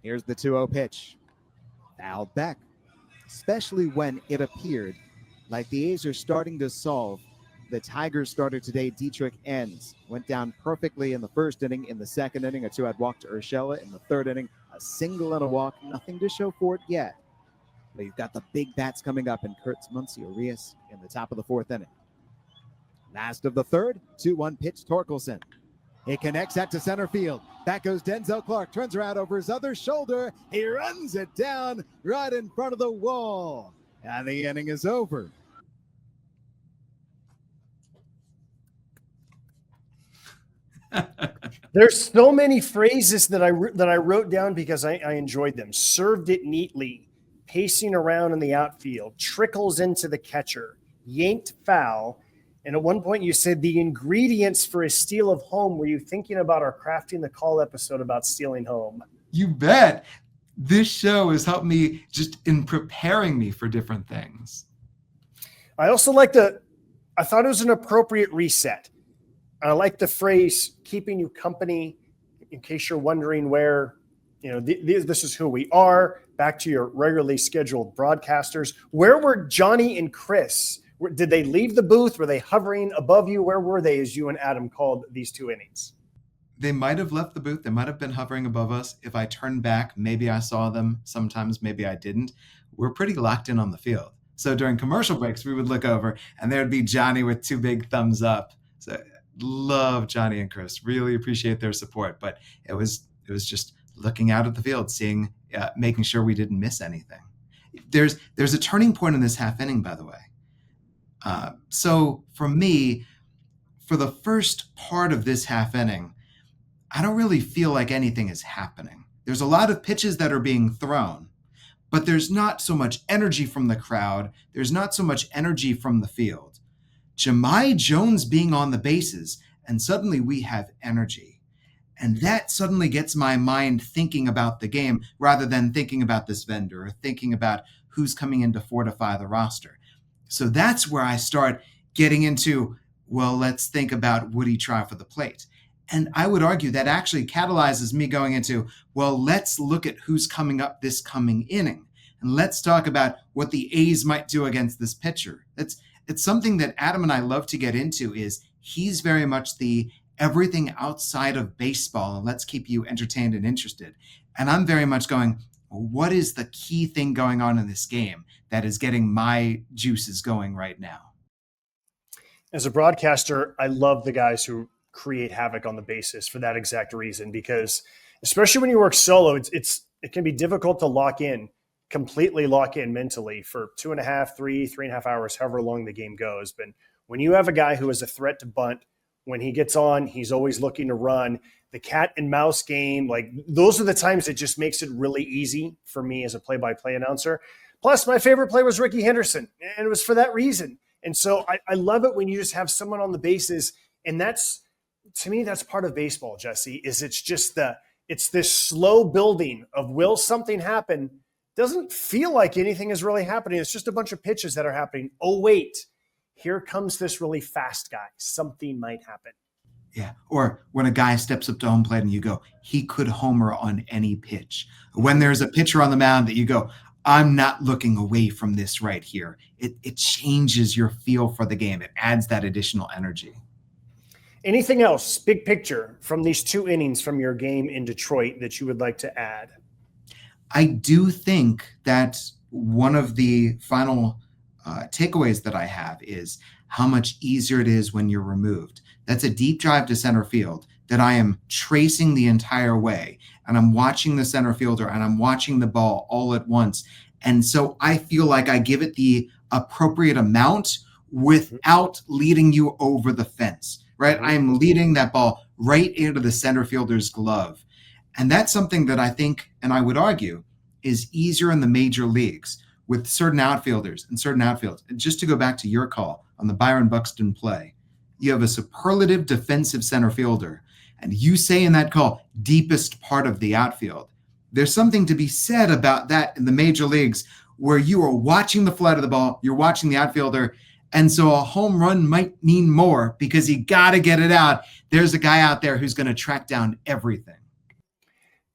Here's the 2-0 pitch. Fouled back. Especially when it appeared like the A's are starting to solve the Tigers starter today, Dietrich Enns. Went down perfectly in the first inning. In the second inning, a 2-out walk to Urshela. In the third inning, a single and a walk. Nothing to show for it yet. But you've got the big bats coming up in Kurtz, Muncy, Urias in the top of the 4th inning. Last of the third, 2-1 pitch, Torkelson. He connects that to center field. Back goes Denzel Clark, turns around over his other shoulder. He runs it down right in front of the wall. And the inning is over. There's so many phrases that I wrote down because I enjoyed them. Served it neatly, pacing around in the outfield, trickles into the catcher, yanked foul. And at one point you said the ingredients for a steal of home. Were you thinking about our Crafting the Call episode about stealing home? You bet. This show has helped me just in preparing me for different things. I also I thought it was an appropriate reset. I like the phrase keeping you company in case you're wondering where, this is who we are. Back to your regularly scheduled broadcasters. Where were Johnny and Chris? Did they leave the booth? Were they hovering above you? Where were they as you and Adam called these 2 innings? They might have left the booth. They might have been hovering above us. If I turned back, maybe I saw them. Sometimes maybe I didn't. We're pretty locked in on the field. So during commercial breaks, we would look over and there would be Johnny with 2 big thumbs up. So love Johnny and Chris. Really appreciate their support. But it was just looking out at the field, seeing, making sure we didn't miss anything. there's a turning point in this half inning, by the way. So for me, for the first part of this half inning, I don't really feel like anything is happening. There's a lot of pitches that are being thrown, but there's not so much energy from the crowd. There's not so much energy from the field. Jahmai Jones being on the bases, and suddenly we have energy. And that suddenly gets my mind thinking about the game rather than thinking about this vendor or thinking about who's coming in to fortify the roster. So that's where I start getting into, well, let's think about would he try for the plate? And I would argue that actually catalyzes me going into, well, let's look at who's coming up this coming inning. And let's talk about what the A's might do against this pitcher. It's something that Adam and I love to get into. Is he's very much the everything outside of baseball, and let's keep you entertained and interested. And I'm very much going, what is the key thing going on in this game that is getting my juices going right now? As a broadcaster, I love the guys who create havoc on the bases for that exact reason, because especially when you work solo, it can be difficult to completely lock in mentally for 2.5, 3.5 hours, however long the game goes. But when you have a guy who is a threat to bunt, when he gets on, he's always looking to run. The cat and mouse game, like those are the times it just makes it really easy for me as a play-by-play announcer. Plus, my favorite play was Ricky Henderson, and it was for that reason. And so I love it when you just have someone on the bases, and to me, that's part of baseball, Jesse, is it's this slow building of will something happen? Doesn't feel like anything is really happening. It's just a bunch of pitches that are happening. Oh, wait, here comes this really fast guy. Something might happen. Yeah. Or when a guy steps up to home plate and you go, he could homer on any pitch. When there's a pitcher on the mound that you go, I'm not looking away from this right here. It changes your feel for the game. It adds that additional energy. Anything else, big picture, from these 2 innings from your game in Detroit that you would like to add? I do think that one of the final takeaways that I have is how much easier it is when you're removed. That's a deep drive to center field that I am tracing the entire way, and I'm watching the center fielder and I'm watching the ball all at once. And so I feel like I give it the appropriate amount without leading you over the fence, right? I'm leading that ball right into the center fielder's glove. And that's something that I think, and I would argue, is easier in the major leagues with certain outfielders and certain outfields. And just to go back to your call on the Byron Buxton play, you have a superlative defensive center fielder, and you say in that call, deepest part of the outfield. There's something to be said about that in the major leagues where you are watching the flight of the ball, you're watching the outfielder, and so a home run might mean more because you got to get it out. There's a guy out there who's going to track down everything.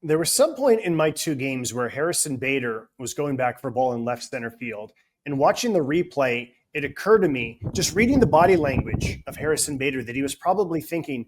There was some point in my 2 games where Harrison Bader was going back for a ball in left center field, and watching the replay, it occurred to me, just reading the body language of Harrison Bader, that he was probably thinking,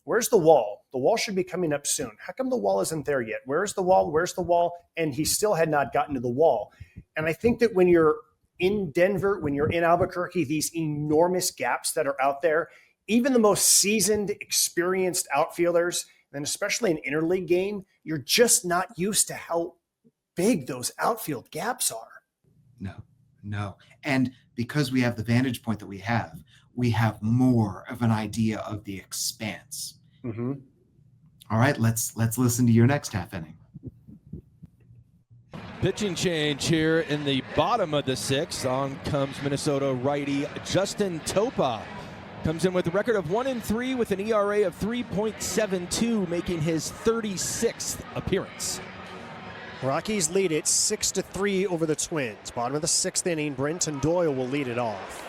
where's the wall? The wall should be coming up soon. How come the wall isn't there yet? Where's the wall? Where's the wall? And he still had not gotten to the wall. And I think that when you're in Denver, when you're in Albuquerque, these enormous gaps that are out there, even the most seasoned, experienced outfielders, and especially an interleague game, you're just not used to how big those outfield gaps are. No. And because we have the vantage point that we have more of an idea of the expanse. Mm-hmm. All right, let's listen to your next half inning. Pitching change here in the bottom of the 6th. On comes Minnesota righty Justin Topa. Comes in with a record of 1-3 with an ERA of 3.72, making his 36th appearance. Rockies lead it 6-3 over the Twins. Bottom of the 6th inning, Brenton Doyle will lead it off.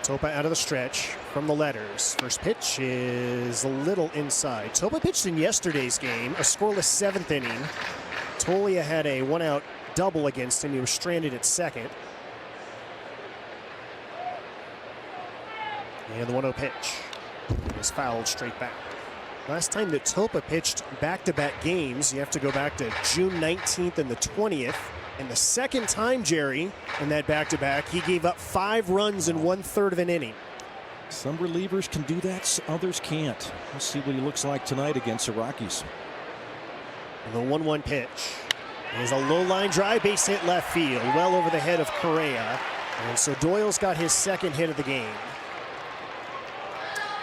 Topa out of the stretch from the letters. First pitch is a little inside. Topa pitched in yesterday's game, a scoreless 7th inning. Tolia had a 1-out double against him. He was stranded at second. And the 1-0 pitch is fouled straight back. Last time that Topa pitched back-to-back games, you have to go back to June 19th and the 20th. And the second time, Jerry, in that back-to-back, he gave up 5 runs in 1/3 of an inning. Some relievers can do that, others can't. Let's see what he looks like tonight against the Rockies. And the 1-1 pitch. There's a low line drive, base hit left field, well over the head of Correa. And so Doyle's got his second hit of the game.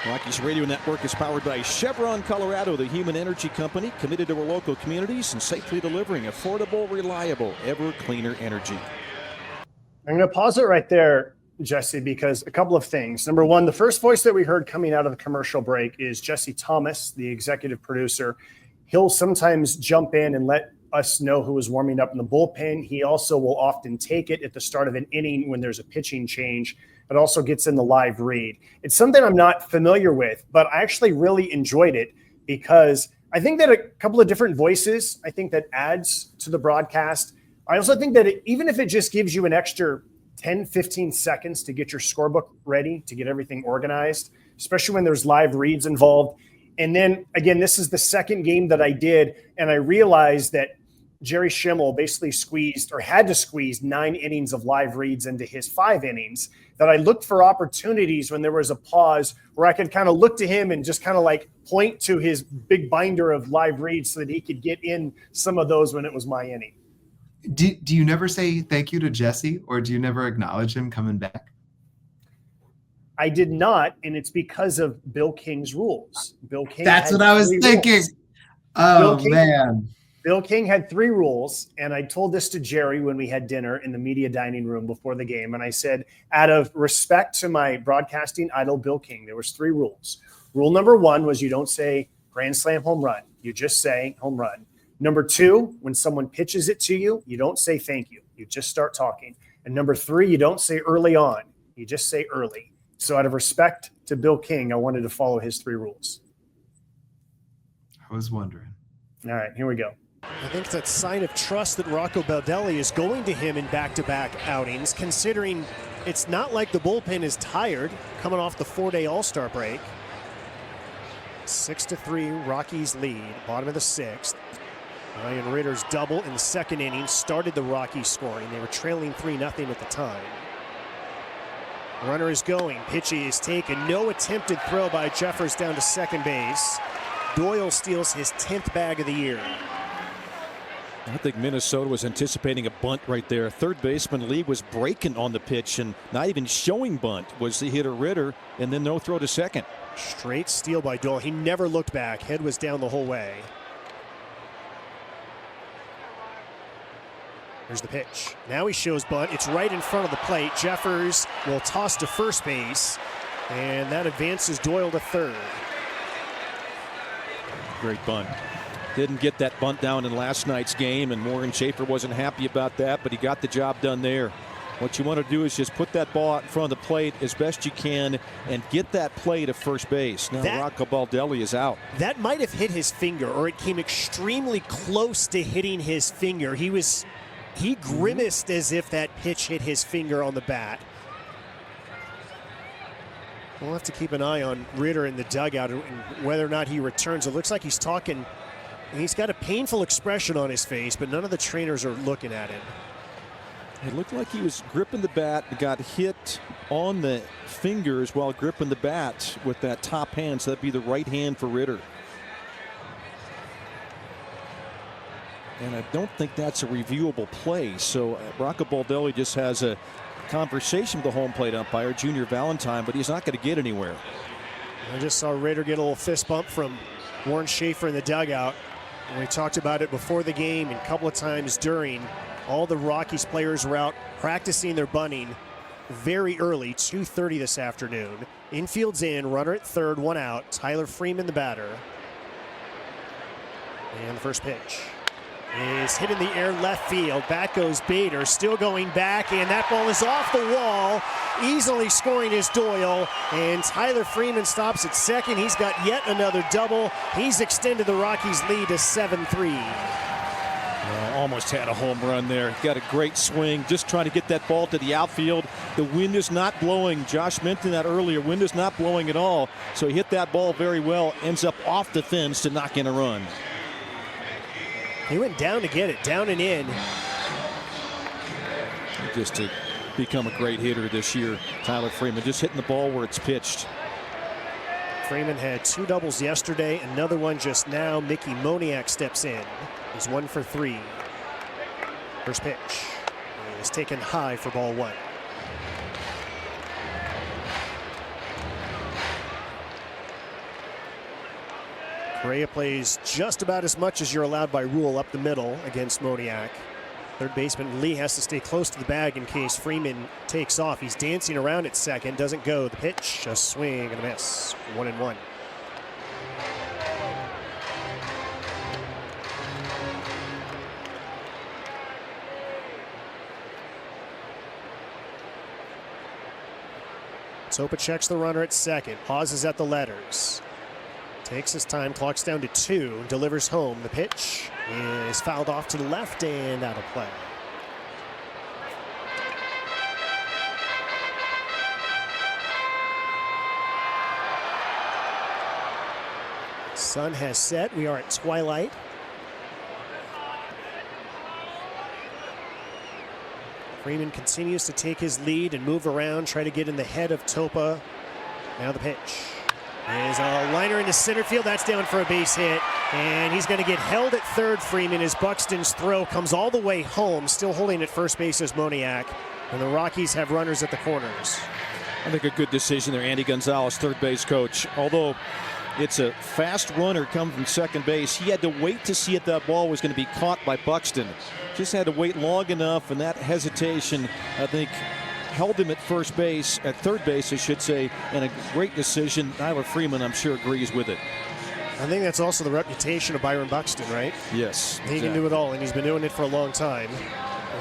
Rockies Radio Network is powered by Chevron Colorado, the human energy company committed to our local communities and safely delivering affordable, reliable, ever cleaner energy. I'm going to pause it right there, Jesse, because a couple of things. Number one, the first voice that we heard coming out of the commercial break is Jesse Thomas, the executive producer. He'll sometimes jump in and let us know who is warming up in the bullpen. He also will often take it at the start of an inning when there's a pitching change, but also gets in the live read. It's something I'm not familiar with, but I actually really enjoyed it because I think that a couple of different voices, I think that adds to the broadcast. I also think that even if it just gives you an extra 10, 15 seconds to get your scorebook ready, to get everything organized, especially when there's live reads involved. And then, again, this is the second game that I did, and I realized that Jerry Schimmel basically had to squeeze 9 innings of live reads into his 5 innings, that I looked for opportunities when there was a pause where I could kind of look to him and just kind of like point to his big binder of live reads so that he could get in some of those when it was my inning. Do you never say thank you to Jesse, or do you never acknowledge him coming back? I did not, and it's because of Bill King's rules. Bill King. That's what I was thinking. Rules. Oh, man. Bill King had 3 rules, and I told this to Jerry when we had dinner in the media dining room before the game. And I said, out of respect to my broadcasting idol, Bill King, there was 3 rules. Rule number 1 was you don't say grand slam home run. You just say home run. Number 2, when someone pitches it to you, you don't say thank you. You just start talking. And number 3, you don't say early on. You just say early. So out of respect to Bill King, I wanted to follow his 3 rules. I was wondering. All right, here we go. I think it's a sign of trust that Rocco Baldelli is going to him in back-to-back outings, considering it's not like the bullpen is tired coming off the 4-day All-Star break. 6-3, Rockies lead, bottom of the 6th. Ryan Ritter's double in the second inning started the Rockies scoring. They were trailing 3-0 at the time. Runner is going, pitch is taken, no attempted throw by Jeffers down to second base. Doyle steals his 10th bag of the year. I think Minnesota was anticipating a bunt right there. Third baseman Lee was breaking on the pitch and not even showing bunt was the hitter Ritter, and then no throw to second. Straight steal by Doyle. He never looked back. Head was down the whole way. Here's the pitch. Now he shows bunt. It's right in front of the plate. Jeffers will toss to first base, and that advances Doyle to third. Great bunt. Didn't get that bunt down in last night's game, and Morgan Schaefer wasn't happy about that, but he got the job done there. What you want to do is just put that ball out in front of the plate as best you can and get that play to first base. Now Rocco Baldelli is out. That might have hit his finger, or it came extremely close to hitting his finger. He grimaced as if that pitch hit his finger on the bat. We'll have to keep an eye on Ritter in the dugout and whether or not he returns. It looks like he's talking. He's got a painful expression on his face, but none of the trainers are looking at him. It looked like he was gripping the bat and got hit on the fingers while gripping the bat with that top hand, so that'd be the right hand for Ritter. And I don't think that's a reviewable play, so Rocco Baldelli just has a conversation with the home plate umpire, Junior Valentine, but he's not going to get anywhere. I just saw Ritter get a little fist bump from Warren Schaefer in the dugout. And we talked about it before the game and a couple of times during. All the Rockies players were out practicing their bunting very early, 2:30 this afternoon. Infield's in, runner at third, 1 out. Tyler Freeman, the batter. And the first pitch is hit in the air left field. Back goes Bader, still going back, and that ball is off the wall. Easily scoring is Doyle, and Tyler Freeman stops at second. He's got yet another double. He's extended the Rockies' lead to 7-3. Almost had a home run there. Got a great swing, just trying to get that ball to the outfield. The wind is not blowing. Josh mentioned that earlier. Wind is not blowing at all, so he hit that ball very well. Ends up off the fence to knock in a run. He went down to get it, down and in. Just to become a great hitter this year, Tyler Freeman, just hitting the ball where it's pitched. Freeman had 2 doubles yesterday, another one just now. Mickey Moniak steps in. He's 1 for 3. First pitch is taken high for ball one. Correa plays just about as much as you're allowed by rule up the middle against Moniak. Third baseman Lee has to stay close to the bag in case Freeman takes off. He's dancing around at second, doesn't go. The pitch, a swing and a miss. 1-1. Topa checks the runner at second, pauses at the letters. Takes his time, clocks down to 2, delivers home. The pitch is fouled off to the left and out of play. Sun has set. We are at twilight. Freeman continues to take his lead and move around, try to get in the head of Topa. Now the pitch. There's a liner into center field. That's down for a base hit. And he's going to get held at third, Freeman, as Buxton's throw comes all the way home. Still holding at first base is Moniak. And the Rockies have runners at the corners. I think a good decision there, Andy Gonzalez, third base coach. Although it's a fast runner coming from second base, he had to wait to see if that ball was going to be caught by Buxton. Just had to wait long enough, and that hesitation, I think, held him at third base, I should say, and a great decision. Tyler Freeman, I'm sure, agrees with it. I think that's also the reputation of Byron Buxton, right? Yes. He can do it all, and he's been doing it for a long time.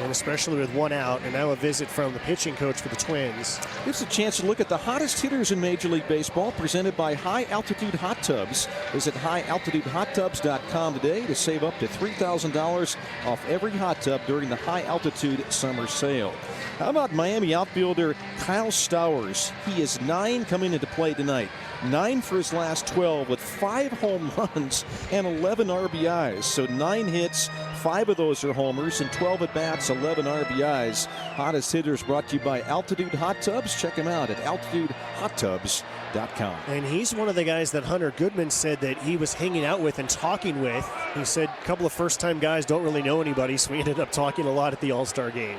And especially with one out, and now a visit from the pitching coach for the Twins. Gives a chance to look at the hottest hitters in Major League Baseball, presented by High Altitude Hot Tubs. Visit highaltitudehottubs.com today to save up to $3,000 off every hot tub during the High Altitude Summer Sale. How about Miami outfielder Kyle Stowers? He is 9 coming into play tonight. 9 for his last 12 with 5 home runs and 11 RBIs. So 9 hits, 5 of those are homers, and 12 at-bats, 11 RBIs. Hottest hitters brought to you by Altitude Hot Tubs. Check him out at altitudehottubs.com. And he's one of the guys that Hunter Goodman said that he was hanging out with and talking with. He said a couple of first-time guys don't really know anybody, so we ended up talking a lot at the All-Star game.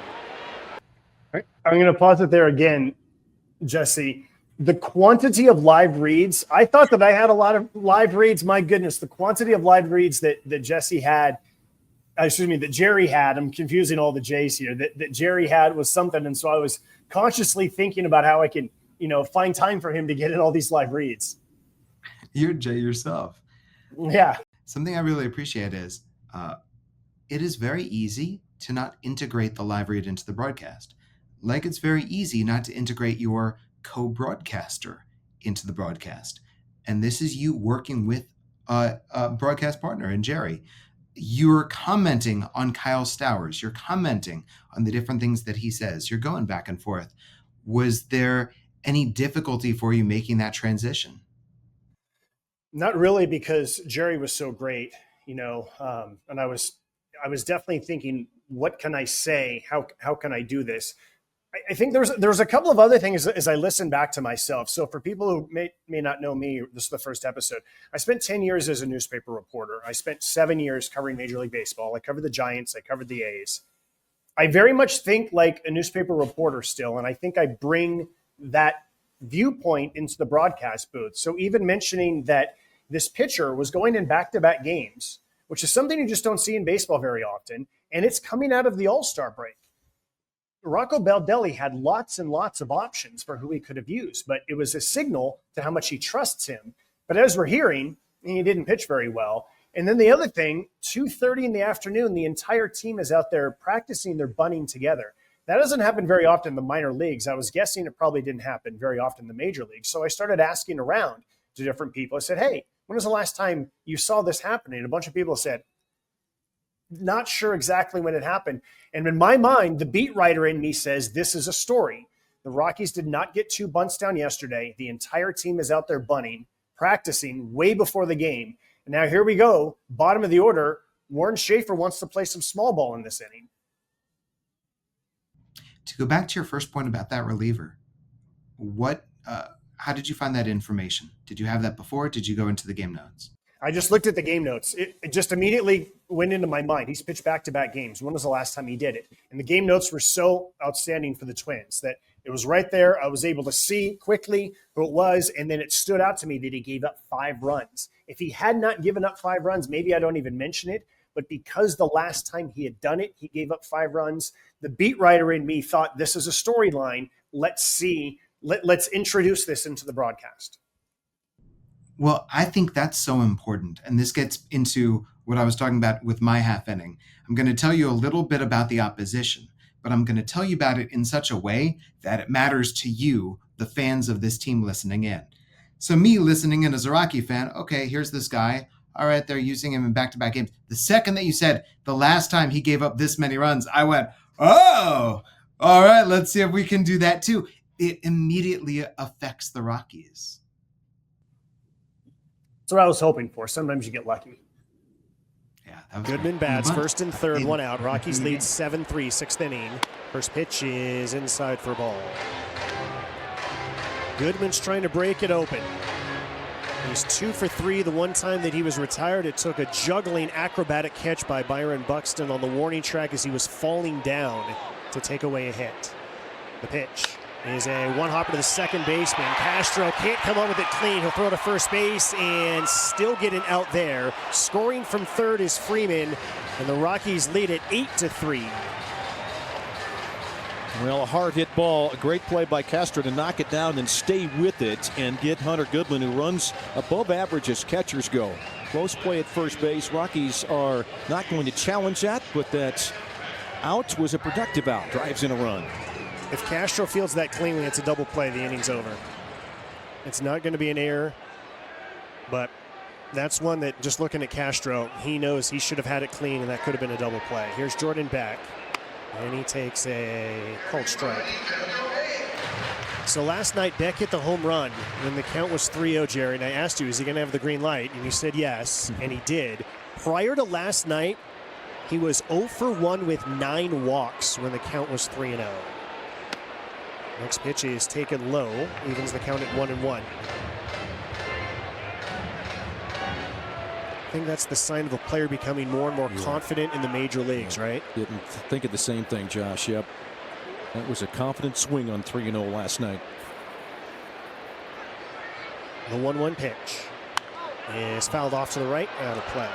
All right. I'm going to pause it there again, Jesse. The quantity of live reads, I thought that I had a lot of live reads. My goodness, the quantity of live reads that Jesse had, that Jerry had, I'm confusing all the J's here, that Jerry had was something. And so I was consciously thinking about how I can, find time for him to get in all these live reads. You're Jay yourself. Yeah. Something I really appreciate is it is very easy to not integrate the live read into the broadcast. Like it's very easy not to integrate your co-broadcaster into the broadcast. And this is you working with a broadcast partner in Jerry. You're commenting on Kyle Stowers. You're commenting on the different things that he says. You're going back and forth. Was there any difficulty for you making that transition? Not really, because Jerry was so great, and I was definitely thinking, what can I say? How can I do this? I think there's a couple of other things as I listen back to myself. So for people who may not know me, this is the first episode. I spent 10 years as a newspaper reporter. I spent 7 years covering Major League Baseball. I covered the Giants. I covered the A's. I very much think like a newspaper reporter still, and I think I bring that viewpoint into the broadcast booth. So even mentioning that this pitcher was going in back-to-back games, which is something you just don't see in baseball very often, and it's coming out of the All-Star break. Rocco Baldelli had lots and lots of options for who he could have used, but it was a signal to how much he trusts him. But as we're hearing, he didn't pitch very well. And then the other thing, 2:30 in the afternoon, the entire team is out there practicing their bunting together. That doesn't happen very often in the minor leagues. I was guessing it probably didn't happen very often in the major leagues. So I started asking around to different people. I said, hey, when was the last time you saw this happening? And a bunch of people said, not sure exactly when it happened. And in my mind, the beat writer in me says this is a story. The Rockies did not get 2 bunts down yesterday. The entire team is out there bunting, practicing way before the game. And now here we go, bottom of the order. Warren Schaefer wants to play some small ball in this inning. To go back to your first point about that reliever, how did you find that information? Did you have that before? Did you go into the game notes? I just looked at the game notes. It just immediately went into my mind. He's pitched back-to-back games. When was the last time he did it? And the game notes were so outstanding for the Twins that it was right there. I was able to see quickly who it was, and then it stood out to me that he gave up 5 runs. If he had not given up 5 runs, maybe I don't even mention it. But because the last time he had done it, he gave up 5 runs, the beat writer in me thought this is a storyline. Let's see. Let's introduce this into the broadcast. Well, I think that's so important. And this gets into what I was talking about with my half inning. I'm going to tell you a little bit about the opposition, but I'm going to tell you about it in such a way that it matters to you, the fans of this team listening in. So me listening in as a Rocky fan, okay, here's this guy. All right, they're using him in back-to-back games. The second that you said the last time he gave up this many runs, I went, oh, all right, let's see if we can do that too. It immediately affects the Rockies. That's what I was hoping for. Sometimes you get lucky. Yeah, that was Goodman great. bats first and third, 1 out. Rockies lead 7-3, 6th inning. First pitch is inside for a ball. Goodman's trying to break it open. He's 2 for 3. The one time that he was retired, it took a juggling acrobatic catch by Byron Buxton on the warning track as he was falling down to take away a hit. The pitch is a one-hopper to the second baseman. Castro can't come up with it clean. He'll throw to first base and still get an out there. Scoring from third is Freeman, and the Rockies lead it 8-3. Well, a hard hit ball, a great play by Castro to knock it down and stay with it and get Hunter Goodman, who runs above average as catchers go. Close play at first base. Rockies are not going to challenge that, but that out was a productive out. Drives in a run. If Castro fields that cleanly, it's a double play. The inning's over. It's not going to be an error, but that's one that, just looking at Castro, he knows he should have had it clean, and that could have been a double play. Here's Jordan Beck, and he takes a called strike. So last night, Beck hit the home run when the count was 3-0, Jerry, and I asked you, is he going to have the green light? And you said yes, and he did. Prior to last night, he was 0 for 1 with 9 walks when the count was 3-0. Next pitch is taken low, evens the count at 1-1. I think that's the sign of a player becoming more and more confident in the major leagues, right? Didn't think of the same thing, Josh. Yep. That was a confident swing on 3-0 last night. The 1-1 pitch is fouled off to the right, out of play.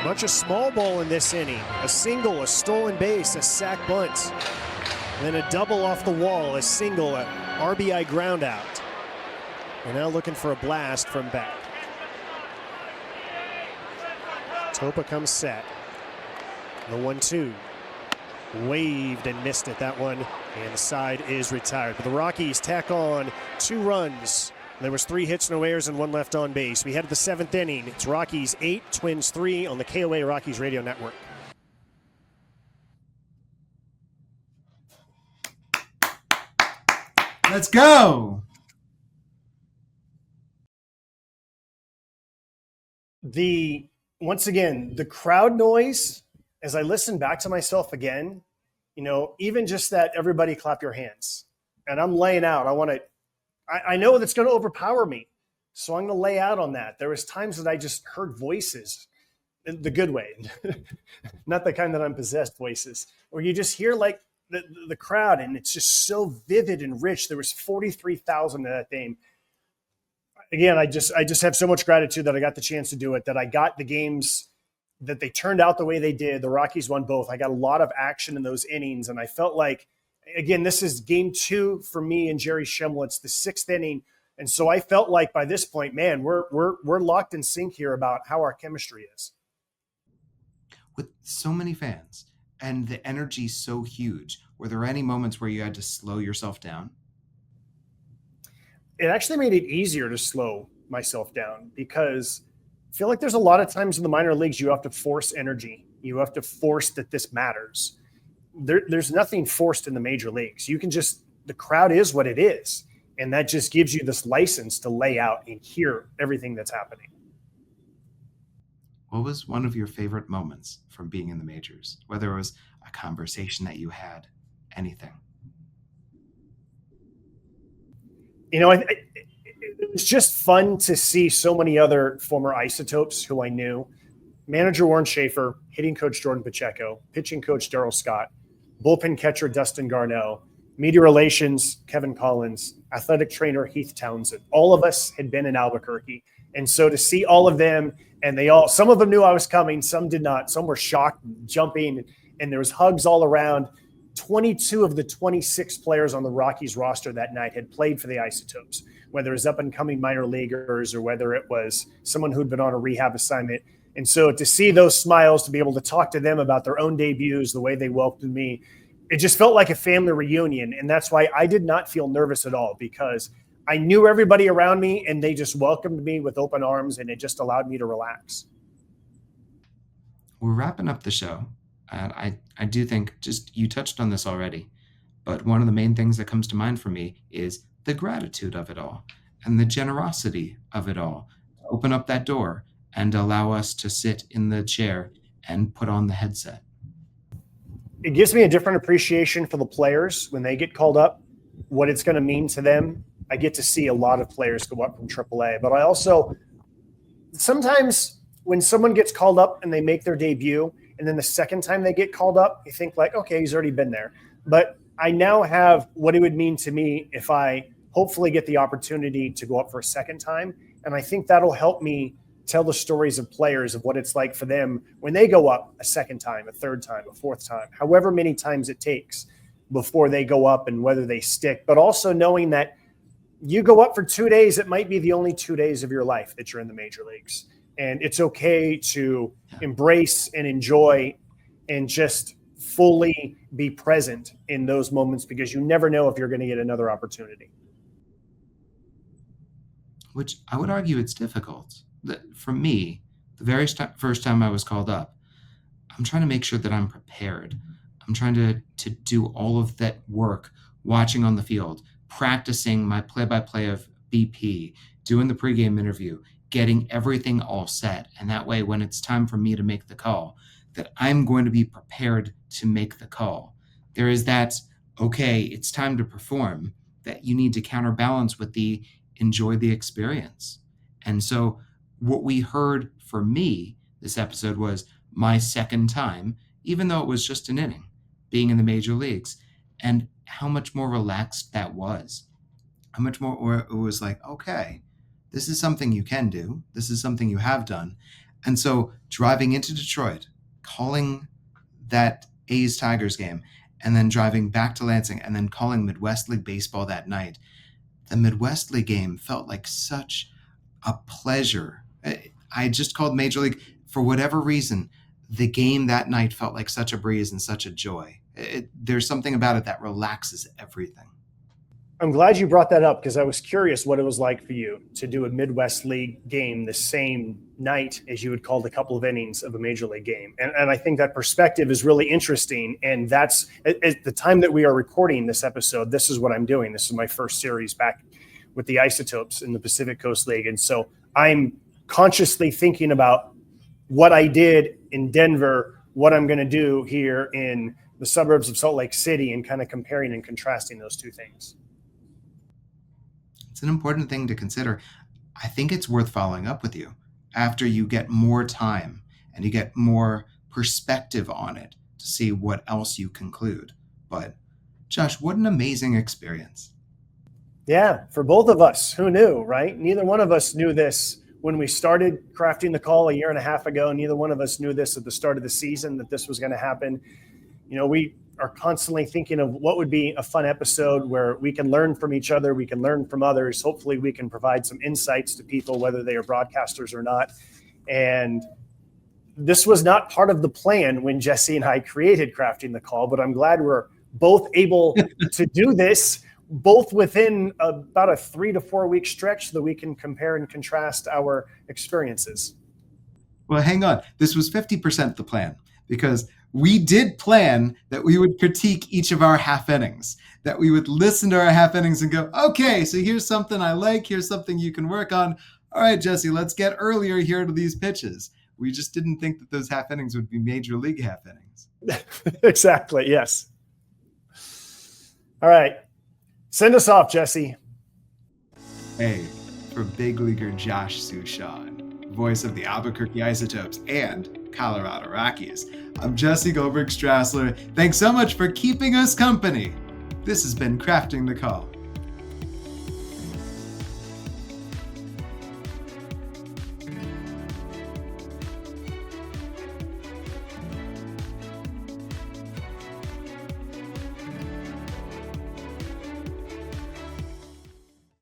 Bunch of small ball in this inning. A single, a stolen base, a sac bunt. And then a double off the wall, a single, a RBI ground out. We're now looking for a blast from Beck. Topa comes set. The 1-2. Waved and missed it, that one. And the side is retired. But the Rockies tack on 2 runs. There was 3 hits, no errors, and 1 left on base. We head to the 7th inning. It's Rockies 8, Twins 3 on the KOA Rockies Radio Network. Let's go. Once again, the crowd noise, as I listen back to myself again, even just that everybody clap your hands. And I'm laying out. I know that's going to overpower me, so I'm going to lay out on that. There was times that I just heard voices, the good way, not the kind that I'm possessed voices, where you just hear like the crowd, and it's just so vivid and rich. There was 43,000 in that game. Again, I just have so much gratitude that I got the chance to do it, that I got the games, that they turned out the way they did. The Rockies won both. I got a lot of action in those innings, and I felt like, again, this is game 2 for me and Jerry Schimmel. It's the 6th inning. And so I felt like by this point, man, we're locked in sync here about how our chemistry is. With so many fans and the energy so huge, were there any moments where you had to slow yourself down? It actually made it easier to slow myself down, because I feel like there's a lot of times in the minor leagues you have to force energy. You have to force that this matters. There's nothing forced in the major leagues. You can just, the crowd is what it is. And that just gives you this license to lay out and hear everything that's happening. What was one of your favorite moments from being in the majors? Whether it was a conversation that you had, anything. It's just fun to see so many other former Isotopes who I knew. Manager Warren Schaefer, hitting coach Jordan Pacheco, pitching coach Darryl Scott, bullpen catcher Dustin Garneau, media relations Kevin Collins, athletic trainer Heath Townsend. All of us had been in Albuquerque. And so to see all of them, and some of them knew I was coming, some did not. Some were shocked, jumping, and there was hugs all around. 22 of the 26 players on the Rockies roster that night had played for the Isotopes, whether it was up-and-coming minor leaguers or whether it was someone who'd been on a rehab assignment. And so to see those smiles, to be able to talk to them about their own debuts, the way they welcomed me, it just felt like a family reunion. And that's why I did not feel nervous at all, because I knew everybody around me and they just welcomed me with open arms, and it just allowed me to relax. We're wrapping up the show. I do think, just you touched on this already, but one of the main things that comes to mind for me is the gratitude of it all and the generosity of it all. Open up that door and allow us to sit in the chair and put on the headset. It gives me a different appreciation for the players when they get called up, what it's going to mean to them. I get to see a lot of players go up from AAA, but I also sometimes when someone gets called up and they make their debut, and then the second time they get called up, you think like, okay, he's already been there. But I now have what it would mean to me if I hopefully get the opportunity to go up for a second time. And I think that'll help me tell the stories of players of what it's like for them when they go up a second time, a third time, a fourth time, however many times it takes before they go up and whether they stick. But also knowing that you go up for 2 days, it might be the only 2 days of your life that you're in the major leagues. And it's okay to embrace and enjoy and just fully be present in those moments, because you never know if you're going to get another opportunity. Which I would argue it's difficult. For me, the very first time I was called up, I'm trying to make sure that I'm prepared. I'm trying to do all of that work, watching on the field, practicing my play-by-play of BP, doing the pregame interview, getting everything all set. And that way, when it's time for me to make the call, that I'm going to be prepared to make the call. There is that, okay, it's time to perform, that you need to counterbalance with the enjoy the experience. And so what we heard for me this episode was my second time, even though it was just an inning, being in the major leagues, and how much more relaxed that was. How much more it was like, okay, this is something you can do. This is something you have done. And so driving into Detroit, calling that A's-Tigers game, and then driving back to Lansing, and then calling Midwest League Baseball that night, the Midwest League game felt like such a pleasure. I just called Major League. For whatever reason, the game that night felt like such a breeze and such a joy. There's something about it that relaxes everything. I'm glad you brought that up, because I was curious what it was like for you to do a Midwest League game the same night as you had called a couple of innings of a Major League game. And I think that perspective is really interesting. And that's at the time that we are recording this episode, this is what I'm doing. This is my first series back with the Isotopes in the Pacific Coast League. And so I'm consciously thinking about what I did in Denver, what I'm going to do here in the suburbs of Salt Lake City, and kind of comparing and contrasting those two things. It's an important thing to consider. I think it's worth following up with you after you get more time and you get more perspective on it to see what else you conclude. But Josh, what an amazing experience. Yeah, for both of us. Who knew, right? Neither one of us knew this when we started crafting the call a year and a half ago. Neither one of us knew this at the start of the season, that this was going to happen. You know, we are constantly thinking of what would be a fun episode where we can learn from each other, we can learn from others. Hopefully we can provide some insights to people, whether they are broadcasters or not. And this was not part of the plan when Jesse and I created Crafting the Call, but I'm glad we're both able to do this, both within about a 3 to 4 week stretch, so that we can compare and contrast our experiences. Well, hang on. This was 50% the plan, because we did plan that we would critique each of our half innings, that we would listen to our half innings and go, okay, so here's something I like. Here's something you can work on. All right, Jesse, let's get earlier here to these pitches. We just didn't think that those half innings would be major league half innings. Exactly. Yes. All right. Send us off, Jesse. Hey, for big leaguer Josh Suchon, voice of the Albuquerque Isotopes and Colorado Rockies. I'm Jesse Goldberg Strassler. Thanks so much for keeping us company. This has been Crafting the Call.